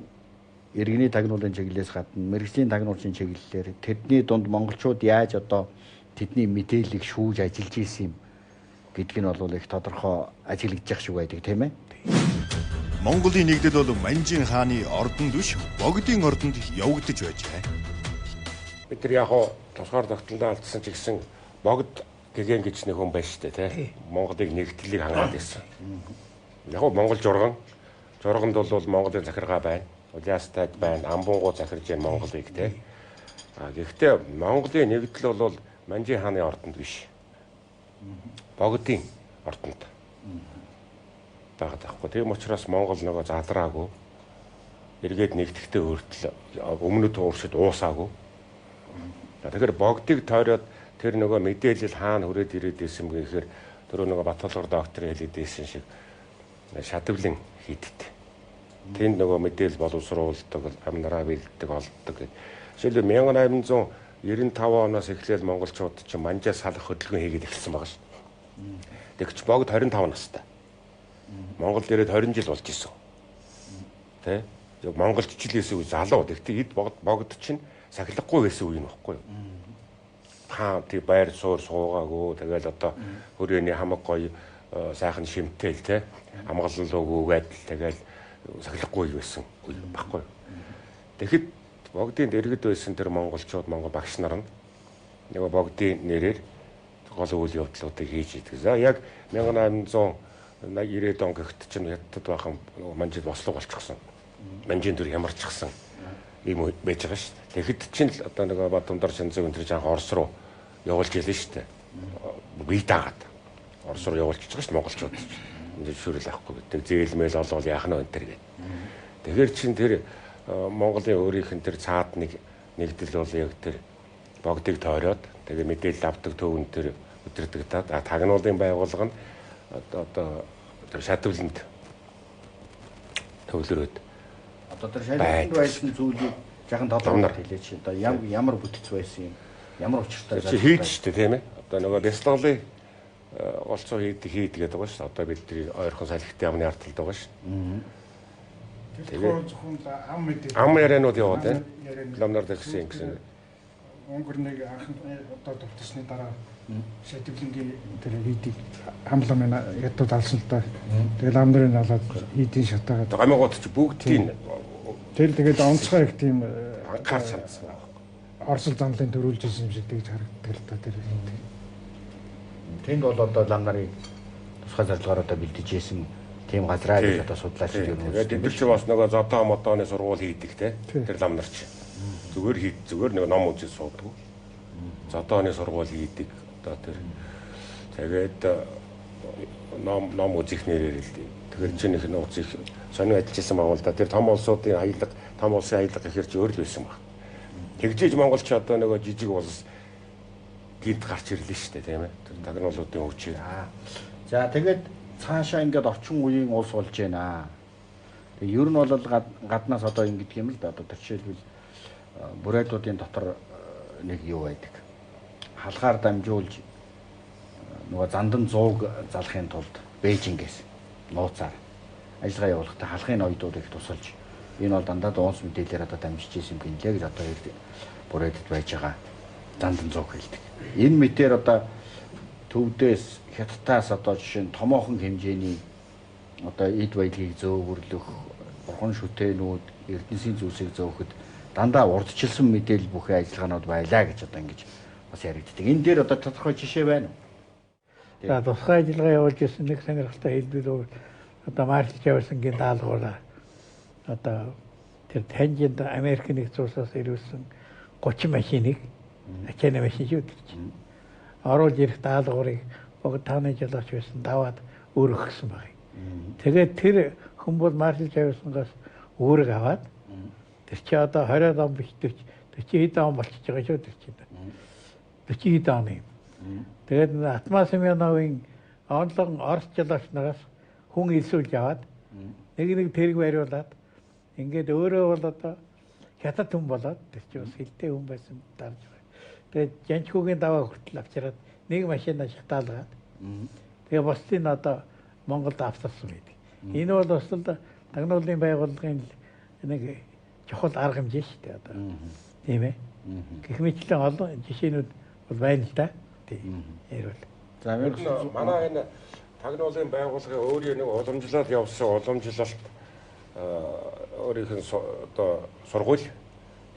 иргэний тагнуулын чиглэлээс гадна мэрэгжлийн тагнуулын чиглэлээр тэдний дунд монголчууд яаж одоо тэдний мэдээллийг шүүж ажиллаж ийсэн юм гэдг нь бол их тодорхой ажиглагдж явах шиг байдаг тийм ээ.
Монголын нэгдэл бол Манжин хааны ордонд биш богдын ордонд явагдаж байжээ.
Бид нар яг тусгаар тогтнолоо алдсан ч гэсэн богд гэгэн гэж нэг хүн байна шүү дээ тий. Монголыг нэгдлийг хангаад ирсэн. Яг Монгол журганд бол Монголын захиргаа байна. Улаастайд байна. Амбунгуу захирж байна Монголыг тий. Гэхдээ Монголын нэгдэл бол Манжин хааны ордонд биш. Богдын ордонд байгаа таахгүй. Тийм учраас Монгол нөгөө задраагүй. Эргээд нэгдэхтэй өөртөл өмнөд ууршид уусаагүй. Тэгэхээр богдыг тойроод тэр нөгөө мэдээлэл хаана хүрээд ирээд исэн юм гэхээр тэр нөгөө Батболгор доктор хэлээд исэн шиг шатавлын хийдэгтэй. Тэнд нөгөө мэдээлэл боловсруулдаг, амнараа бэлддэг олддог гэдэг. Жишээлбэл 1895 оноос эхлээл монголчууд чинь манжаа салах хөдөлгөөн хийгээд эхэлсэн байгаа шүү. Тэгч богд 25 настай. Монгол ирээд 20 жил болж исэн. Тэ? Монголчлээсээ залуу. Тэгтээ эд богд чинь сахилахгүй байсан үе нь баггүй юу? Хаа тий байр суур суугаагүй. Тэгэл одоо хүрээний хамаг гоё сайхан шимтэл тэ амгалан лууг үгээд тэгэл сахилахгүй байсан үе баггүй юу? Тэгэхэд богдын дэргэд байсан тэр монголчууд монгол багш нар нь нөгөө богдын нэрээр гол үйл явдлуудыг хийж идэг. За яг 1890 он гэгт чинь хятад бахан манжид бослог болчихсон. Манжийн дүр ямарчсан юм байж байгаа шүү дээ. Тэгэхэд чинь л одоо нөгөө Бадамдар Шанзаг өнтер жаан Орос руу явуулж ялээ шүү дээ. Бие даагаад Орос руу явуулчихж байгаа шүү дээ монголчууд. Энд шүрэл авахгүй гэдэг. Зээлмэл олвол яах нь өнтер гэдэг. Тэгэхээр чинь тэр Монголын өөрийнх нь тэр цаад нэгдэл бол яг тэр богдыг тойроод тэгээ мэдээлэл авдаг төвөн тэр өдөрдөг тагнуулын байгууллага нь одоо тэр шатвланд төвлөрөөд
одоо тэр шатвланд байсан зүйлийг жахан толгойд хэлээч. Одоо ямар бүтц байсан юм? Ямар учиртай
хийж штэ тийм ээ. Одоо нөгөө бясалгалын олцоо хийдэг гэдэг байгаа шүү. Одоо бид тэр ойрхон салхитын амны арталд байгаа шүү.
Тэгэхээр зөвхөн ам мэдээ.
Ам ярианууд яваад байна. Ламнар дэгсэн гэсэн.
Монгол нэг анхны одоо төвчсний дараа шатвлынгийн тэр хийдийг хамлан ядууд алсан л да. Тэгэл ам нарын алаад хийдийн шатаагаад.
Гамигууд ч бүгдийн
тэгээд онцгой их тийм
анхаарч хандсан.
Орсол замлын төрүүлж ирсэн юм шиг тэгж харагддаг л та тэр.
Тэнд бол одоо лам нарын тусгай зорилгоор одоо бэлдэж ийсэн тийм газраа гэж одоо судлаач юм.
Тэгээд бид ч бас нөгөө зодоо модооны сургууль хийдэг те. Тэр лам нар ч зүгээр нэг ном үзэж суудаг. Зодооны сургууль хийдэг одоо тэр тэгээд ном үзэх нэрээр л тэгэхээр чинь их нууц их сонио ажиллажсэн байгаа л да. Тэр том улсуудын аялал, том улсын аялал гэхэр чи өөр л байсан баг. Тэгжээж монголч одоо нөгөө жижиг улс гинт гарч ирлээ шүү дээ тийм ээ. Тэр тагнуулуудын хүчийг.
За тэгээд цаашаа ингээд орчин үеийн улс болж байна. Тэг ер нь бол гаднаас одоо ингэдэг юм л да. Одоо жишээлбэл бүрээдүүдийн дотор нэг юу байдаг. Халгаар дамжуулж нөгөө зандан зууг залахын тулд Бээжингээс нууцаар ажиллагаа явуулахдаа халахын ноёдууд их тусалж энэ бол дандаа дуунс мэдээлэлээр одоо дамжиж ирсэн юм гинлээ гэж одоо бүрээдэд байж байгаа зандан зууг хэлдэг. Энэ мэтээр одоо төвдөөс хятадаас одоо жишээ нь томоохон хэмжээний одоо эд баялагийг зөөвөрлөх, бурхан шүтээнүүд, эрдэнсийн зүйлсийг зөөхөд дандаа урдчилсан мэдээлэл бүхий ажиллагаанууд байлаа гэж одоо ингэж бас яригддаг. Энэ дээр одоо тодорхой жишээ байна уу?
За тусгай ажиллагаа явуулж ирсэн нэг сонирхолтой хэлбэр одоо маршалж явуулсангийн даалгавраа одоо тэр таньжинд Америк нэгдсэн улсаас ирүүлсэн 30 машиныг ачааны машин шүү гэж. оруулж ирэх даалгаврыг бүгд тааны жолооч байсан даваад өргөсөн баг. Тэгээд тэр хүмүүс маршал Жавсангаас үүрэг аваад тэр чи одоо 20 он биш 40 хэд он болчихж байгаа шүү тэр чи. 40 хэд оны. Тэгээд Атма Семеновын онлон Орос жолооч нараас хүн илсүүлж аваад нэг тэрэг бариулаад ингээд өөрөө бол одоо хятад хүн болоод тэр чи бас хилтэй хүн байсан дарж байгаа. Тэгээд Жанчхүүгийн даваа хүртэл авчираад нэг машинаа шатаалгаад тэгээ босдын одоо Монголд авсарсан байдаг. Энэ бол бас л тагнуулын байгууллагын нэг чухал арга хэмжээ шүү дээ одоо. Тийм ээ. Гэх мэтлэн олон жишээнүүд бол байна л да. Тийм. Ярил.
За манай энэ тагнуулын байгууллагын өөрийн нэг уламжлалт явуулсан уламжлалт өөрийнх нь одоо сургууль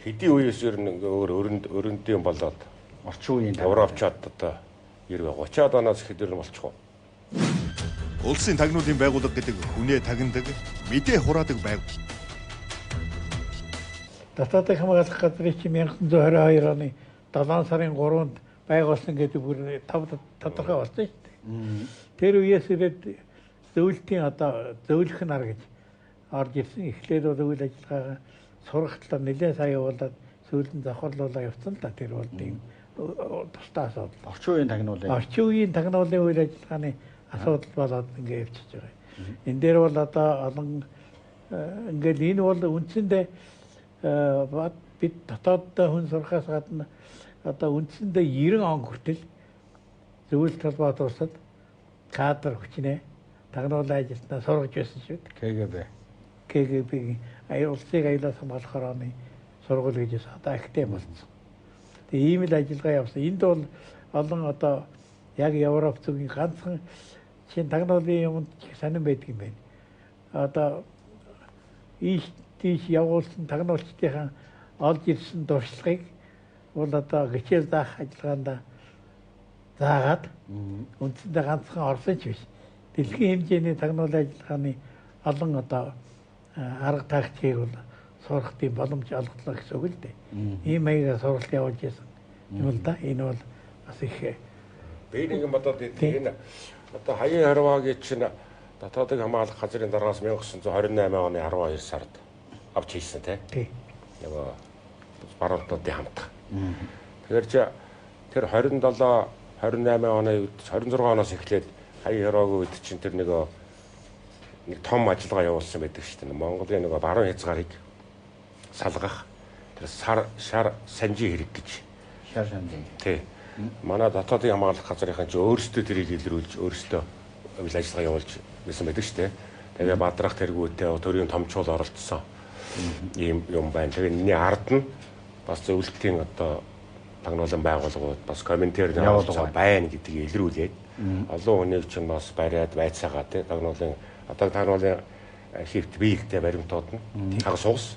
хэдийн үеэс ер нь өрөндийн болоод
орчин үеийн
Европчууд одоо 30-аад оноос ихэд ер нь болчихоо.
Улсын тагнуулын байгууллага гэдэг хүнээ тагнадаг, мэдээ хураадаг байгууллага.
Татварыг хамгаалах газрыг чи 1922 оны 7 сарын 3-нд байгуулсан гэдэг бүр тодорхой болсон шүү дээ. Тэр үеэс ирээд зөвлөлтийн одоо зөвлөх нар гэж орж ирсэн. Эхлээд бол үйл ажиллагаа сурах талаар нэлээд сайн явуулаад сүүлд нь завхарлуулаа явсан л да. Тэр бол тийм тусдаа асуудал. Орчин үеийн тагнуулын үйл ажиллагааны асуудал болоод ингээд явчихж байгаа. Энэ дээр бол одоо олон ингээд энэ бол үндсэндээ бид дотооддоо хүн сурахаас гадна одоо үндсэндээ 90 он хүртэл зөвлөлт холбоотуулсад кадр хүчнээ тагнуулын ажилтнаа сургаж байсан шүү дээ. КГБ-ийн улсыг аюулаас хамгаалах орооны сургууль гэж одоо ихтэй болсон. Тэгээ ийм л ажиллагаа явсан. Энд бол олон одоо яг Европ зүгийн ганцхан шинэ тагнуулын юмд сонирн байдаг юм байна. Одоо ийш явуулсан тагнуулчдын олж ирсэн дуршлагыг бол одоо гिचэл заах ажиллагаанд заагаад үндсэндээ ганцхан орсон ч биш. Дэлхийн хэмжээний тагнуулын ажиллагааны олон одоо арга тактикийг бол сурах тийм боломж олгодлоо гэсэн үг л дээ. Ийм маягаар сургалт явуулж байсан юм л да. Энэ бол бас их
би нэг юм бодоод энэ одоо хаян харваагийн чинь дотоодыг хамгаалах газрын дараагаас 1928 оны 12 сард авч хийсэн тий. Нөгөө баруунтуудын хамт. Тэгэхээр чи тэр 27 28 оны үед 26 оноос эхлээд хаян харваагийн үед чинь тэр нэг том ажиллагаа явуулсан байдаг шүү дээ. Монголын нэг баруун хязгаарыг салгах тэр шар санжи хэрэг гэж.
Шар санжи.
Тий. Манай дотоодын хамгаалах газрынхан ч өөрсдөө тэрийг илрүүлж өөрсдөө үйл ажиллагаа явуулж байсан байдаг шүү дээ. Тэгээ бадрах тэргүүтээ төрийн томчуул оролцсон ийм юм байна. Тэгээ энэний ард нь бас зөвлөлтийн одоо тагнуулан байгууллагууд бас комментэр явуулсан байна гэдгийг илрүүлээд олон хүнийг ч бас бариад байцаагаа тий тагнуулын одоо тагнуулын хөвт биеигтэй баримтууд нь хагас уус.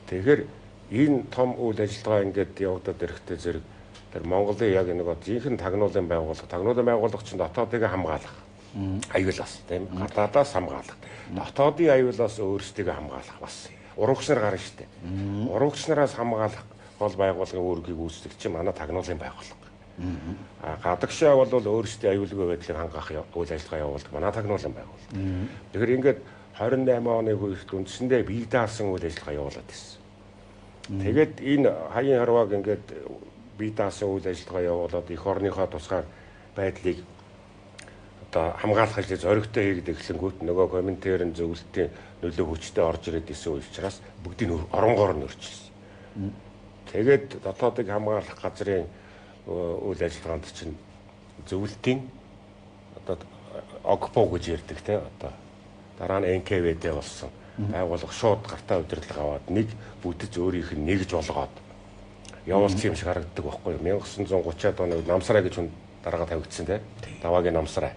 Тэгэхээр энэ том үйл ажиллагаа ингээд явагдаад ирэхдээ зэрэг тэр Монголын яг нэг жинхэнэ тагнуулын байгууллага чинь дотоодыг хамгаалах аюулаас тийм гадаадаас хамгаалах. Дотоодын аюулаас өөрсдөө хамгаалах бас урагш нар гарна шүү дээ. Урагш нараас хамгаалах гол байгууллагын үүргийг үүсгэх чинь манай тагнуулын байгууллага. Гадагшаа бол өөрсдөө аюулгүй байдлыг хангах үйл ажиллагаа явуулдаг манай тагнуулан байгууллага. Тэгэхээр ингээд 28 оны үед үндсэндээ бие даасан үйл ажиллагаа явуулаад байсан. Тэгээд энэ хаян харвааг ингээд бие даасан үйл ажиллагаа явуулаад эх орныхоо тусгаар байдлыг одоо хамгаалах ажлыг зоригтой хийгээд эхлэнгүүт нөгөө комментэрийн зөвлөлтийн нөлөө хүчтэй орж ирээд исэн учраас бүгдийг оронгоор нь өрчилсөн. Тэгээд дотоодыг хамгаалах газрын үйл ажиллагаанд чинь зөвлөлтийн одоо ОГПО гэж ярьдаг те одоо дараа нь НКВД болсон байгууллага шууд гартаа удирдлага аваад нэг бүтэц өөрийнх нь нэгж болгоод явуулсан юм шиг харагддаг байхгүй юу? 1930-аад оны намсараа гэж хүн дараагаа тавигдсан те даваагийн намсараа.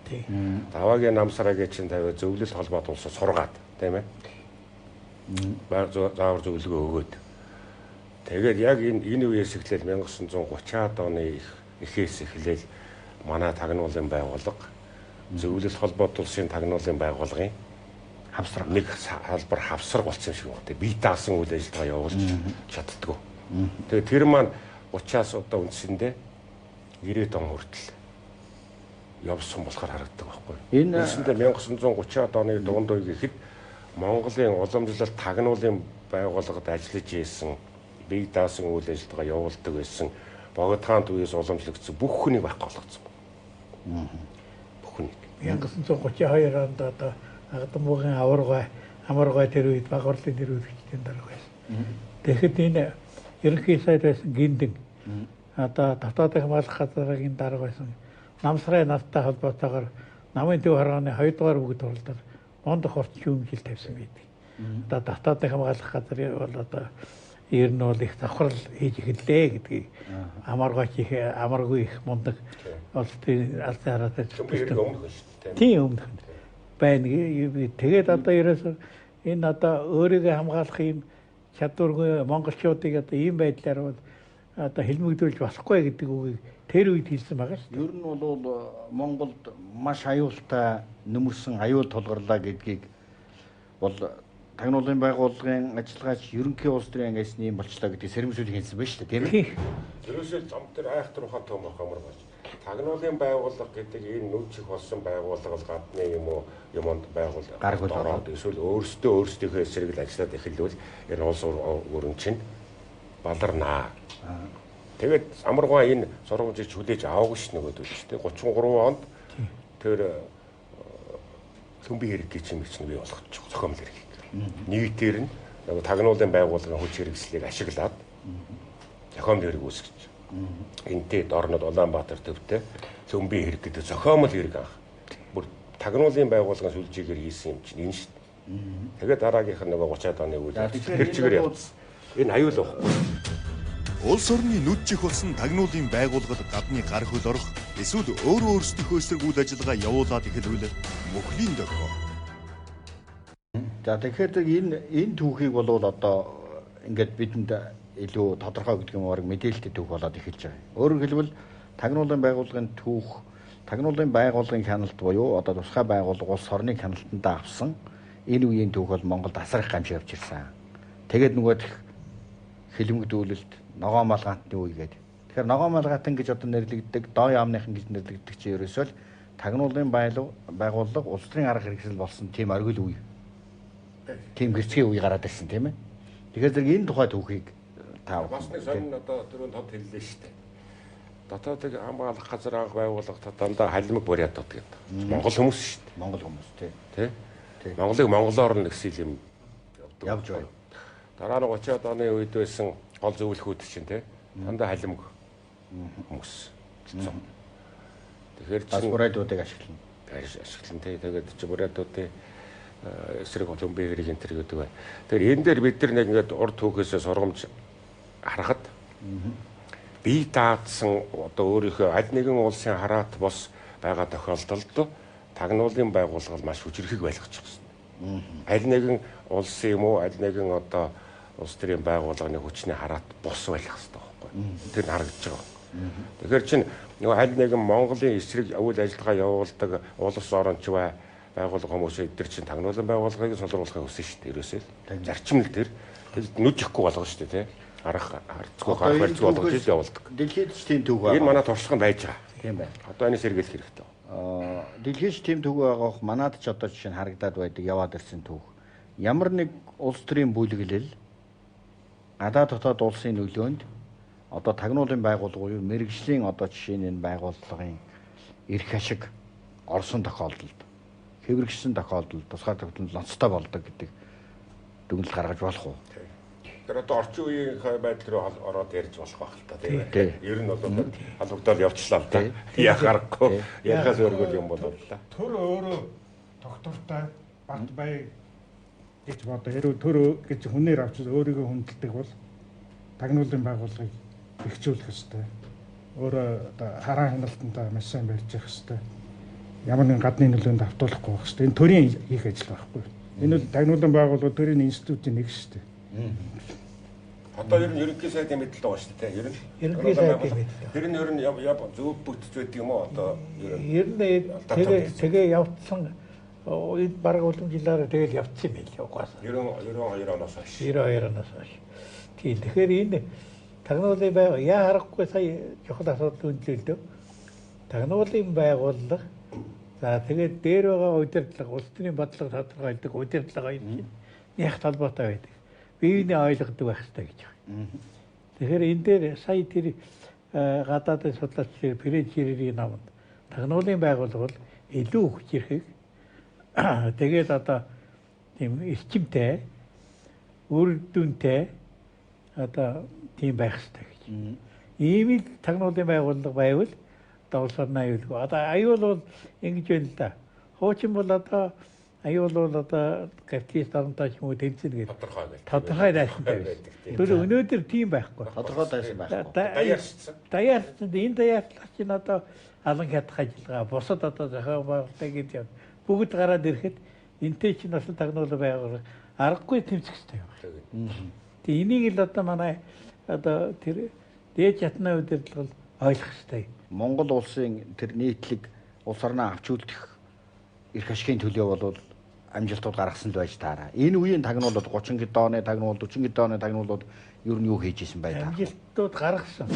Даваагийн намсараагийн чинь тавиа зөвлөлт холбоот улсаа сургаад тийм ээ. Заавар зөвлөгөө өгөөд. Тэгээд яг энэ үеэс эхлээл 1930-аад оны эхээс эхлээл манай тагнуулын байгууллага зөвлөлт холбоот улсын тагнуулын байгууллагын нэг салбар хавсар болсон юм шиг байна. Бие даасан үйл ажиллагаа явуулж чаддгүй. Тэгээд тэр маань 30-аас одоо үндсэндээ 90 он хүртэл явсан болохоор харагддаг байхгүй.
Энэ
үндсэндээ 1930-аад оны дунд үе гэхэд Монголын уламжлалт тагнуулын байгууллагад ажиллаж исэн, бие даасан үйл ажиллагаа явуулдаг байсан богд хаант үеэс уламжлагдсан бүх хүнийг байхгүй болгоцсон. Бүх хүнийг.
1932 онд одоо Агдамбуугийн амаргай тэр үед баг орлын нэрвэлэгчдийн дарга байсан. Тэгэхэд энэ ерөнхий сайд байсан гиндэн одоо татварын хамгаалах газрын дарга байсан. Намсрын надтай холбоотойгоор намын төв хорооны 2 дугаар бүгд оролдоод мондох орчин шүүмжил тавьсан байдаг. Одоо татварын хамгаалах газрын бол одоо ер нь бол их давхрал хийж эхэллээ гэдгийг амаргүй их мундаг улсын алсын хараатай тийм өмнөх байна. Тэгээд одоо ерөөсөө энэ одоо өөрийгөө хамгаалах юм чадваргүй монголчуудыг одоо ийм байдлаар бол одоо хэлмэгдүүлж болохгүй гэдэг үгийг тэр үед хэлсэн байгаа шүү дээ.
Ер нь бол Монголд маш аюултай нөмөрсөн аюул тулгарлаа гэдгийг бол тагнуулын байгууллагын ажиллагаач ерөнхий улс төрийн ангиасны юм болчлаа гэдэг сэрэмжлүүлэг хийсэн байна шүү дээ, тийм ээ.
Ерөөсөө зам дээр айхтар ухаан том амар болж. Тагнуулын байгууллага гэдэг энэ нүдчих болсон байгууллага гадны юм уу юмд байгууллага гаргуул ороод эсвэл өөрсдийнхөө эсрэг л ажиллаад эхэлвэл энэ улс өрн чинь баларнаа. Тэгээд амаргаа энэ сургамжийг хүлээж аваагүй ш нөгөөдөл шүү дээ. 33 онд тэр төмбийн хэрэг гэж юм чинь бий болгочих зохиомл хэрэг. Нийтээр нь тагнуулын байгууллагын хүч хэрэгслийг ашиглаад зохиомл хэрэг үүсгэж. Энтэй дорнод Улаанбаатар төвтэй төмбийн хэрэг гэдэг зохиомл хэрэг анх. Бүр тагнуулын байгууллагын сүлжээгээр хийсэн юм чинь энэ шүү дээ. Тэгээд дараагийнх нь нөгөө 30-аад оны үйл тэр чигээр явсан. Энэ аюул واخгүй.
Улс орны нүдчих болсон тагнуулын байгууллагад гадны гар хөл орох эсвэл өөрсдийнхөө эсрэг үйл ажиллагаа явуулаад эхэлвэл мөхлийн дохио.
За тэгэхээр энэ түүхийг бол одоо ингээд бидэнд илүү тодорхой гэдэг юм уу мэдээлэлтэй түүх болоод эхэлж байгаа. Өөрөөр хэлбэл тагнуулын байгууллагын түүх, тагнуулын байгууллагын хяналт буюу одоо тусгай байгууллага улс орны хяналтандаа авсан энэ үеийн түүх бол Монголд асар их гамшиг явж ирсэн. Тэгээд нөгөөх хэлмэгдүүлэлт ногоон малгайтны үе гэдэг. Тэгэхээр ногоон малгайтан гэж одоо нэрлэгддэг, доо яамныхан гэж нэрлэгддэг чинь ерөөсөө л тагнуулын байгууллага улс төрийн арга хэрэгсэл болсон тийм оргил үе. Тийм гэрчгийн үе гараад ирсэн тийм ээ. Тэгэхээр зэрэг энэ тухай түүхийг таа.
Бас нэг сонин одоо түрүүнд тод хэллээ шүү дээ. Дотоодыг хамгаалах газар анх байгууллагад дандаа халимаг бурятууд гэдэг. Монгол хүмүүс шүү дээ.
Монгол хүмүүс тий.
Монголыг монголоор нь гэсэн юм
явж байна.
Дараа нь 30-аад оны үед байсан гол зөвлөхүүд чинь тий. Дандаа халимаг хүмүүс. Тэгэхээр чинь
бурятуудыг ашиглана.
Ашиглана тий. Тэгээд чи бурятуудын эсрэг төмбийн хэрэг энэ төр гэдэг байна. Тэгэхээр энэ дээр бид нар нэг ингээд урд түүхээсээ сургамж харахад бие даадсан одоо өөрийнхөө аль нэгэн улсын хараат бос байгаа тохиолдолд тагнуулын байгууллага маш хүчрхэг байлгачих гэсэн. Аль нэгэн улсын юм уу аль нэгэн одоо улс төрийн байгууллагын хүчний хараат бос байлгах хэрэгтэй байхгүй. Тэр нь харагдаж байгаа. Тэгэхээр чинь нөгөө аль нэгэн Монголын эсрэг үйл ажиллагаа явуулдаг улс оронч бай байгууллага хүмүүс эдгээр чинь тагнуулан байгууллагыг солируулахыг хүсэн шүү дээ. Ерөөсөө л зарчим л тэр нүдихгүй болгоно шүү дээ тий. Арга харцгүй гарах барьцгүй болгож ил явуулдаг.
Дэлхийд ч тийм түүх байгаа.
Энэ манай туршлага байж байгаа.
Тийм байна.
Одоо энэ сэргийлэх хэрэгтэй.
Дэлхийд ч тийм түүх байгаа. Манад ч одоо жишээ нь харагдаад байдаг яваад ирсэн түүх. Ямар нэг улс төрийн бүлэглэл гадаад дотоод улсын нөлөөнд одоо тагнуулын байгууллага юу мэрэгжлийн одоо жишээ нь энэ байгууллагын эрх ашиг орсон тохиолдолд хэврэгсэн тохиолдолд тусгай тохиолдолд ноцтой болдог гэдэг дүгнэлт гаргаж болох уу?
Тэр одоо орчин үеийн байдал руу ороод ярьж болох байх л та тийм. Ер нь бол халбагдал явчлаа л да. Яах аргагүй. Ярихаас өөргөл юм болоо л да.
Төр өөрөө доктортай Бат бай гэж бодоо төр гэж хүнээр авчиж өөрийгөө хүндэлдэг бол тагнуулын байгууллагыг бэхжүүлэх ёстой. Өөрөө одоо хараа хяналтантаа маш сайн барьж явах ёстой. Ямар нэгэн гадны нөлөөнд автуулахгүй байх ёстой. Энэ төрийн хийх ажил байхгүй. Энэ бол тагнуулын байгууллага төрийн институтийн нэг шүү дээ.
Одоо ер нь ерөнхий сайдын мэдээлэл байгаа шүү дээ. Ер нь
ерөнхий сайдын мэдээлэл.
Тэр нь ер нь зөв бүтэж байдаг юм уу одоо
ер нь тэгээ явцсан энэ бараг уламжлалаараа тэгэл явцсан юм байл угаасаа.
92 оноос хойш.
92 оноос хойш. Тийм тэгэхээр энэ тагнуулын байгаль яа харахгүй сая чухал асуудал үнэлээ. Тагнуулын байгууллага за тэгээд дээр байгаа удирдлага, улс төрийн бодлого тодорхойлдог удирдлага энэ яг талбайтай байдаг. Биений ойлгодог байх хэрэгтэй гэж байна. Тэгэхээр энэ дээр сая тэр гадаадын судлаач Пережирийн намд тагнуулын байгууллага бол илүү хүчирхэг тэгээд одоо тийм эрчимтэй үр дүнтэй одоо тийм байх хэрэгтэй гэж. Ийм л тагнуулын байгууллага байвал улс орны аюулгүй. Одоо аюул бол ингэж байна л да. Хуучин бол одоо аюул бол одоо капиталист оронтой ч юм уу тэмцэнэ гэдэг. Тодорхой дайсантай байдаг. Тэгвэл өнөөдөр тийм байхгүй.
Тодорхой дайсан байхгүй.
Даяарсан. Энэ даяарлах чинь одоо алан хятах ажиллагаа, бусад одоо зохион байгуулалтыг гэдэг бүгд гараад ирэхэд энтэй чинь бас тагнуулан байгуулах аргагүй тэмцэх хэрэгтэй байна. Тэг энийг л одоо манай одоо тэр дээд ятны удирдлага ойлгох хэрэгтэй.
Монгол улсын тэр нийтлэг улс орноо авч үлдэх эрх ашигын төлөө бол амжилтууд гаргасан л байж таараа. Энэ үеийн тагнуулууд 30 хэд оны тагнуул, 40 хэд оны тагнуулууд ер нь юу хийж исэн бай таа.
Амжилтууд гаргасан.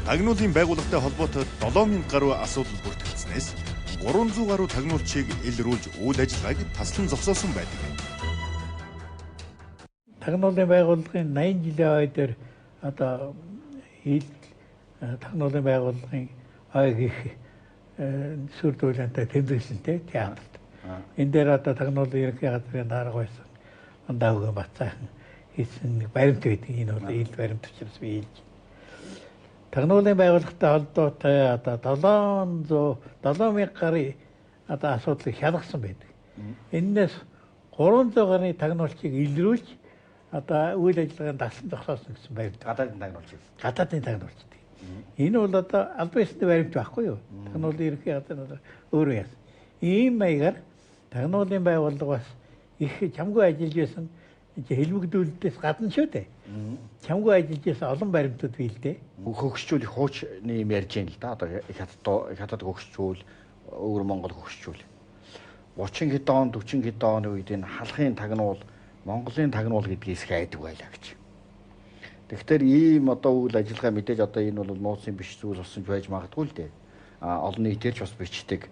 Тагнуулын байгууллагатай холбоотой 7000 гаруй асуудал бүртгэгдснээс 300 гаруй тагнуулчийг илрүүлж үйл ажиллагааг таслан зогсоосон байдаг.
Тагнуулын байгууллагын 80 жилийн ой дээр одоо тагнуулын байгууллагын ой гих сүрдүүлэнтэй тэмдэглэлтэй театрт. Энэ дээр одоо тагнуулын ерөнхий газрын дарга байсан. Андаагүй бацаахан хийсэн баримт байдаг. Энэ бол ил баримт учраас би хэлж. Тагнуулын байгууллагатай холбоотой одоо 700 гаруй одоо асуудлыг шалгасан байдаг. Эннээс 300 гаруй тагнуулчийг илрүүлж одоо үйл ажиллагаанд таслан зогсоосон гэсэн баримт.
Гадаадын тагнуулч.
Гадаадын тагнуулч. Энэ бол одоо албан ёсны баримт байхгүй юу? Тагнуулын ерөнхий газар өөрөө яасан. Ийм маягаар тагнуулын байгууллагаас их чамгүй ажиллаж байсан хэлмэгдүүлэлтээс гадна шүү дээ. Чамгүй ажиллаж байсан олон баримтууд бий л дээ.
Хөгшчүүл хуучны юм ярьж байна л да. Одоо хятад хөгшчүүл, өвөр Монгол хөгшчүүл. 30 хэд он, 40 хэд оны үед энэ халахын тагнуул, Монголын тагнуул гэдгийс хайдаг байлаа гэж. Тэгэхээр ийм одоо үйл ажиллагаа мэдээж одоо энэ бол нууцын биш зүйл болсон ч байж магадгүй л дээ. Олон нийтээр ч бас бичдэг.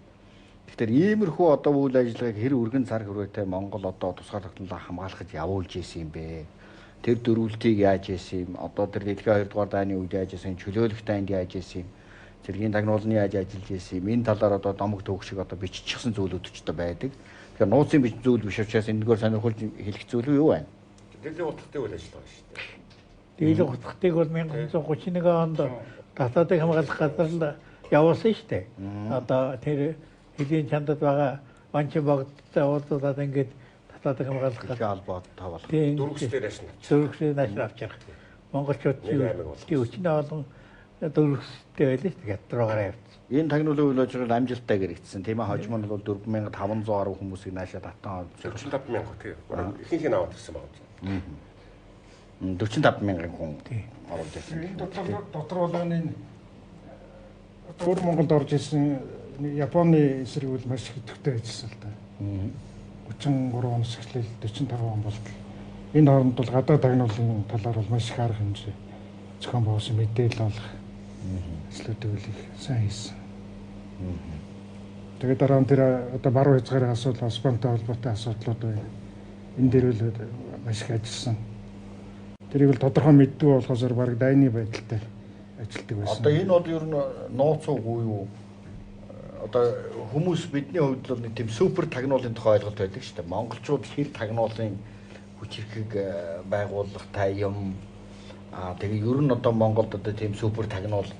Тэгэхээр иймэрхүү одоо үйл ажиллагааг хэр өргөн цар хүрээтэй Монгол одоо тусгаарлалтаа хамгаалахад явуулж исэн юм бэ? Тэр дөрвөлтийг яаж исэн юм? Одоо тэр дэлхийн 2 дугаар дайны үед яаж исэн? Чөлөөлөх дайнд яаж исэн юм? Цэргийн тагнуулны яаж ажиллаж исэн юм? Энэ талаар одоо домог төгшиг одоо биччихсэн зүйлүүд ч одоо байдаг. Тэгэхээр нууцын биш зүйл биш учраас энэгээр сонирхолж хэлэх зүйл юу байна?
Дэлхийн утгатай үйл ажиллагаа шүү дээ.
Дэлхийн утгатыг бол 1931 онд татварыг хамгаалах газар л явуулсан шүү дээ. Одоо тэр хэлийн чандад байгаа банчин богдтой уулзаад ингээд татварыг хамгаалах
газар холбоотой болох.
Дөрвөстэй наашин.
Дөрвөстэй наашин авч явах. Монголчууд өчнөө олон дөрвөстэй байлаа шүү дээ. Хятадруугаараа явчихсан.
Энэ тагнуулын үйл ажиллагаа амжилттай гэрэгдсэн. Тийм ээ хожим нь бол 4500 гаруй хүмүүсийг наашаа татсан.
45000 тийм. Ихэнх нь аваад ирсэн байна.
45000 хүн оруулж ирсэн.
Энэ дотор болгоны өвөр Монголд орж ирсэн Японы эсрэг үйл маш хөтөвтэй ажилласан л да. 33 оноос эхлээл 45 он болтол энэ хооронд бол гадаад тагнуулын талаар бол маш их арга хэмжээ зохион байгуулсан мэдээлэл олох ажлуудыг их сайн хийсэн. Тэгээд дараа нь тэр одоо баруун хязгаарын асуудал, SBN-тэй холбоотой асуудлууд байна. Энэ дээр л маш их ажилласан. Тэрийг л тодорхой мэддэг болохоос баг дайны байдалтай ажилтдаг байсан.
Одоо энэ бол ер нь нууцгүй юу? Одоо хүмүүс бидний хувьд бол нэг тийм супер тагнуулын тухай ойлголт байдаг шүү дээ. Монголчууд хэр тагнуулын хүчирхэг байгууллагатай юм. Тэгээ ер нь одоо Монголд одоо тийм супер тагнуул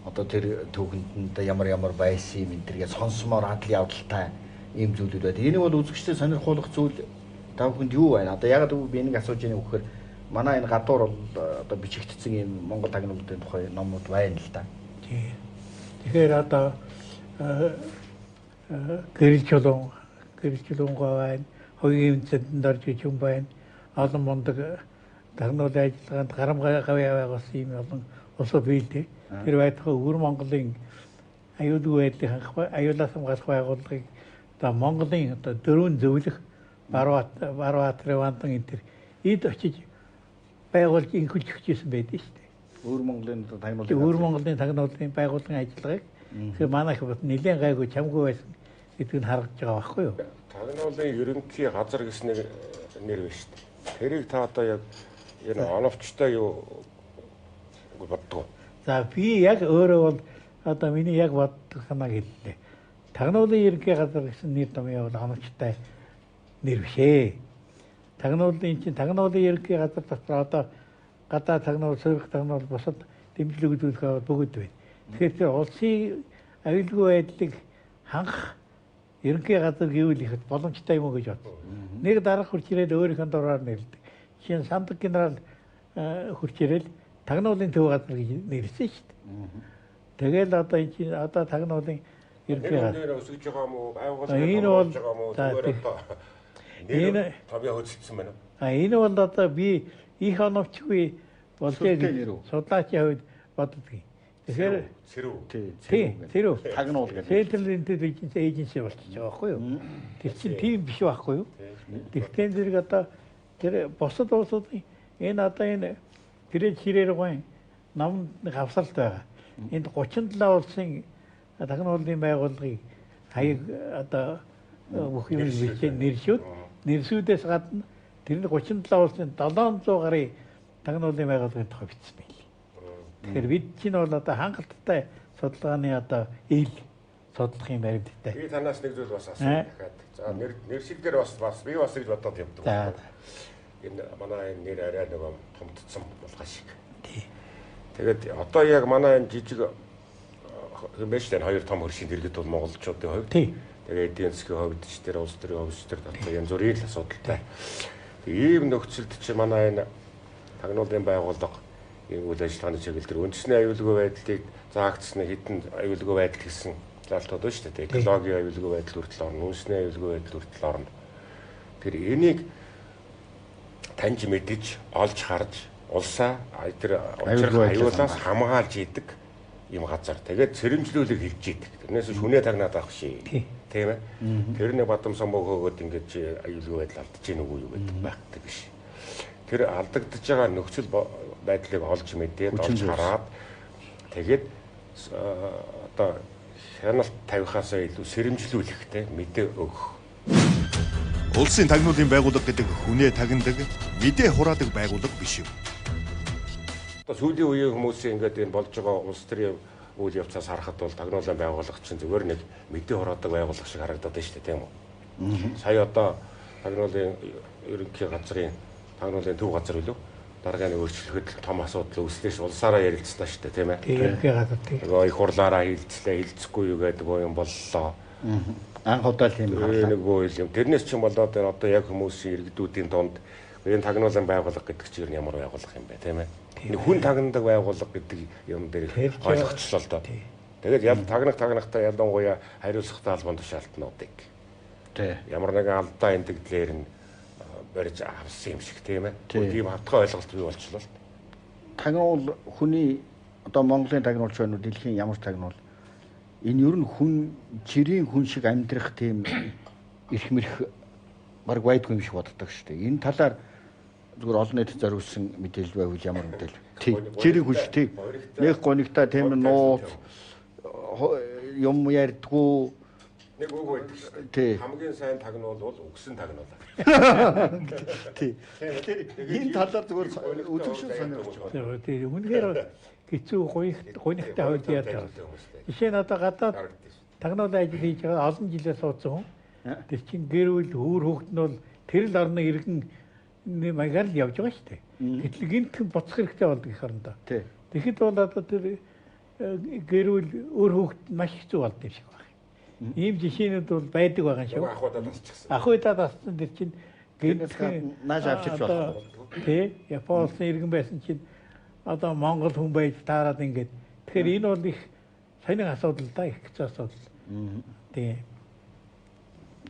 одоо тэр түүхэнд ямар байсан юм энэ төргээ сонсомоор адал явдалтай ийм зүйлүүд байдаг. Энэ бол үзэгчдэд сонирхуулах зүйл та бүхэнд юу байна? Одоо ягаад би энийг асууж байгааг вөхөр манай энэ гадуур бол одоо бичигдсэн ийм Монгол тагнуулын тухай номууд байна л да.
Тэгэхээр одоо гэрэл чулуунгаа байна, хоёрын эмзэнд орж иж юм байна. Олон мундаг тагнуулын ажиллагаанд гарамгай байгуулсан юм олон улсууд бий л дээ. Тэр байтугай өвөр Монголын аюулгүй байдлын аюулаас хамгаалах байгууллагыг одоо Монголын одоо дөрвөн зөвлөх Баруат Ревандан энэ төр эд очиж байгуулж инхүүлж өгчээсэн байдаг шүү дээ.
Өөр Монголын тагнуулын
Өөр Монголын тагнуулын байгууллагын ажиллагааг тэгэхээр манайх бод нэлээд гайгүй чамгүй байсан гэдгийг нь харагдаж байгаа байхгүй юу?
Тагнуулын ерөнхий газар гэсэн нэр байна шүү дээ. Тэрийг та одоо яг энэ оновчтой юу боддог.
За би яг өөрөө бол одоо миний яг боддог санааг хэллээ. Тагнуулын ерөнхий газар гэсэн нэр томьёо бол оновчтой нэр биш ээ. Тагнуулын ерөнхий газар дотор одоо гадаа тагнуул, сөрөг тагнуул бусад дэмжлэг үзүүлэх бүгд байна. Тэгэхээр тэр улсын аюулгүй байдлыг хангах ерөнхий газар гэвэл их боломжтой юм уу гэж бодсон. Нэг дарга хурц ирээд өөрийнхөө дураар нэрлэдэг. Жишээ нь сандаг генерал хурц ирээд тагнуулын төв газар гэж нэрлсэн шүү дээ. Тэгэл одоо энэ чинь одоо тагнуулын ерөнхий газар
өсөж байгаа юм уу? Байгууллагын болж байгаа юм уу? Зүгээр одоо энэ тавья хөдөлсөн байна.
Энэ бол одоо би их оновчгүй болжээ гэж судлаачийн хувьд боддог. Тэгэхээр цэрүү
тагнуул гэдэг.
Central Intelligence Agency болчихж байгаа байхгүй юу? Тэр чинь тийм биш байхгүй юу? Тэгтээ зэрэг одоо тэр босод улсуудын энэ одоо энэ гэрээ чирээр гоо намд хавсалт байгаа. Энд 37 улсын тагнуулын байгууллагыг хаяг одоо бүх юм бичиж нэрсүүдээс гадна тэр 37 улсын 700 гаруй тагнуулын байгууллагын тухай бичсэн байл. Тэгэхээр бид чинь бол одоо хангалттай судалгааны одоо ил судлах юм баримттай.
Би танаас нэг зүйл бас асуух дахиад. За нэршил дээр бас би бас гэж бодоод явдаг. Энэ манай нэр арай нэг томдсон болгоо шиг. Тэгээд одоо яг манай энэ жижиг хэмжээтэй хоёр том хөршийн дэргэд бол монголчуудын хувьд. Тэгээд эдийн засгийн хувьд ч тэр улс төрийн хувьд ч тэр янз бүрийн асуудалтай. Ийм нөхцөлд чи манай энэ тагнуулын байгууллага энэ үйл ажиллагааны чиглэл дээр үндэсний аюулгүй байдлыг заагдсан хэдэн аюулгүй байдал гэсэн залтууд байна шүү дээ. Экологийн аюулгүй байдал хүртэл орно, үндэсний аюулгүй байдал хүртэл орно. Тэр энийг таньж мэдэж, олж харж, улсаа тэр аюулаас хамгаалж идэг юм газар. Тэгээд сэрэмжлүүлэг хэлж идэг. Тэрнээс шүнээ тагнаад авах шээ. Тийм ээ. Тэрний бадам самбог хөөгд ингэж аюулгүй байдал алдаж гин үгүй юу гэдэг байхгүй биш. Тэр алдагдж байгаа нөхцөл байдлыг олж мэдээд олж хараад тэгээд одоо хяналт тавихаасаа илүү сэрэмжлүүлэхтэй мэдээ өгөх.
Улсын тагнуулын байгууллага гэдэг хүнээ тагнадаг, мэдээ хураадаг байгууллага биш юм.
Одоо сүүлийн үеийн хүмүүсийн ингээд энэ болж байгаа улс төрийн үйл явцаас харахад бол тагнуулын байгууллага чинь зүгээр нэг мэдээ хураадаг байгууллага шиг харагдаад байна шүү дээ, тийм үү? Сая одоо тагнуулын ерөнхий газрын тагнуулын төв газар үлээ даргааны өөрчлөлтөд том асуудал үүслээш улсаараа ярилцлаа шүү дээ, тийм ээ.
Ерөнхий газар тийм.
Нөгөө их хурлаараа хилцлээ, хилцэхгүй юу гэдэг юм боллоо.
Анх удаа тийм
нэг үйл юм. Тэрнээс ч юм болоод одоо яг хүмүүсийн иргэдүүдийн донд энэ тагнуулын байгууллага гэдэг чинь ямар байгууллага юм бэ, тийм ээ. Энэ хүн тагнадаг байгууллага гэдэг юм дээр ойлгочлоо л доо. Тэгээд тагнахтай ялангуяа хариуцлагатай албан тушаалтнуудыг ямар нэгэн алдаа эндэгдлэр нь барьж авсан юм шиг, тийм ээ. Тийм хавтгай ойлголт бий болчихлоо л.
Тагнуул хүний одоо Монголын тагнуулч байна уу, дэлхийн ямар тагнуул? Энэ ер нь хүн жирийн хүн шиг амьдрах тийм эрх мэрх баг байдгүй юм шиг боддог шүү дээ. Энэ талаар зүгээр олон нийтэд зориулсан мэдээлэл байвал ямар мэдээлэл? Тийм. Жирийн хүн шиг тийм. Нэг гонигтай тийм нууц юм ярьдгүү
нэг үг байдаг шүү дээ. Хамгийн сайн тагнуул бол үгсэн тагнуул.
Тийм. Энэ талаар зүгээр үзэгшүүл сонирхож байгаа.
Тийм. Үнэхээр хэцүү гонигтай хувьд яадаг. Жишээ нь одоо гадаад тагнуулын ажил хийж байгаа олон жилээр суудсан хүн. Тэр чинь гэр бүл өөр хүүхэд нь бол тэр л орны иргэн маягаар л явж байгаа шүү дээ. Гэтэл гинтхэн буцах хэрэгтэй болдог их орондоо. Тэгэхэд бол одоо тэр гэр бүл өөр хүүхэд маш хэцүү болд юм шиг байна. Ийм жишээнүүд бол байдаг байгаа шүү. Ахуйдаа тассан тэр чинь гинтхэн
нааш авчирч байна.
Тий, Японы иргэн байсан чинь одоо Монгол хүн байж таарад ингээд. Тэгэхээр энэ бол их сонин асуудал да, их хэцүү асуудал. Тий.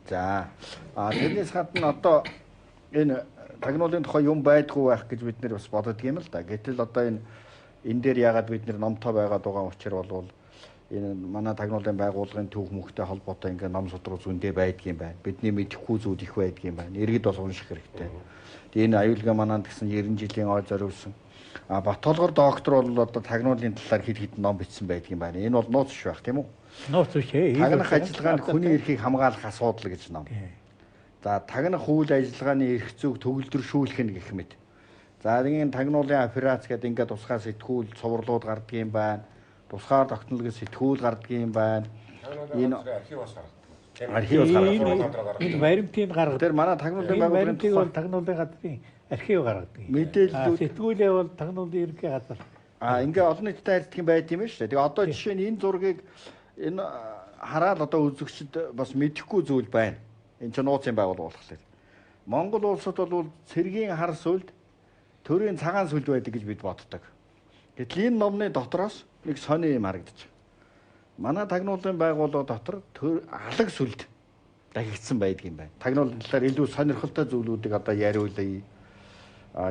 За. Тэрнээс гадна одоо энэ тагнуулын тухай юм байдгүй байх гэж бид нэр бас бодод юм л да. Гэтэл одоо энэ дээр яагаад бид нэр номтой байгаад байгаа учраас бол энэ манай тагнуулын байгууллагын төв мөхтэй холбоотой ингээ ном судруу зүйндээ байдгийн байна. Бидний мэдэхгүй зүйл их байдгийн байна. Иргэд бол унших хэрэгтэй. Тэгээ энэ аюулгүй мананд гэсэн 90 жилийн ой зориулсан Батолгор доктор бол одоо тагнуулын талаар хэд ном бичсэн байдаг юм байна. Энэ бол нууц биш байх тийм үү?
Нууц биш ээ.
Тагнах ажиллагаанд хүний эрхийг хамгаалах асуудал гэж ном. За тагнах үйл ажиллагааны эрх зүйг төгөлдршүүлэх нь гэх мэт. За энэ тагнуулын операц гэдэг ингээд тусгай сэтгүүл цувралууд гардаг юм байна. Тусгаар тогтнолын сэтгүүл гардаг юм байна. Энэ
архиваас гардаг.
Архиваас гардаг.
Энэ баримтыг гаргадаг.
Тэр манай тагнуулын байгууллагын
баримтыг бол тагнуулын газрын архив гаргадаг.
Мэдээллүүд
сэтгүүлээ бол тагнуулын ерөнхий газар.
Ингээ олон нийтэд харьцдаг юм байт юм шүү дээ. Тэгээ одоо жишээ нь энэ зургийг энэ хараад одоо үзэгчд бас мэдэхгүй зүйл байна. Энэ ч нууцын байгууллага болохоор. Монгол улсад бол цэргийн хар сүлд төрийн цагаан сүлд байдаг гэж бид боддог. Гэтэл энэ номны дотроос нэг сони юм харагдаж байна. Манай тагнуулын байгууллага дотор алаг сүлд дахигдсан байдаг юм байна. Тагнуулын талаар илүү сонирхолтой зүйлүүдийг одоо яриулъя.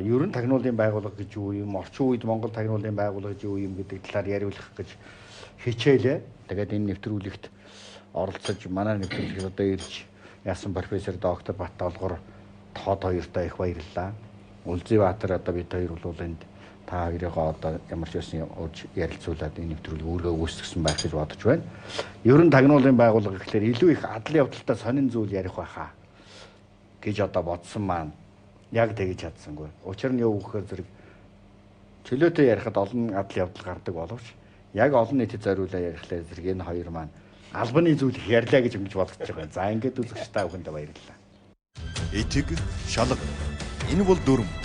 Ер нь тагнуулын байгууллага гэж юу юм, орчин үед Монгол тагнуулын байгууллага гэж юу юм гэдэг талаар яриулах гэж хичээлээ. Тэгээд энэ нэвтрүүлэгт оролцож манай нэвтрүүлэгт одоо ирж яасан профессор доктор Баттолгор тод хоёртой их баярлалаа. Үлзий Баатар одоо бид хоёр бол энд та хоёроо одоо ямар ч байсан урьж ярилцуулаад энэ нэвтрүүлэг үүргээ үүсгэсэн байх гэж бодож байна. Ер нь тагнуулын байгууллага гэхлээр илүү их адлын явдалтай сонин зүйл ярих байхаа гэж одоо бодсон маань яг тэгж чадсангүй. Учир нь юу гэхээр зэрэг чөлөөтэй ярихад олон адлын явдал гардаг боловч яг олон нийтэд зориулаад ярихлаар зэрэг энэ хоёр маань албаны зүйл их ярьлаа гэж ингэж бодож байгаа. За ингээд үзэгч та бүхэндээ баярлалаа.
Этэг шалга. Энэ бол дүрм.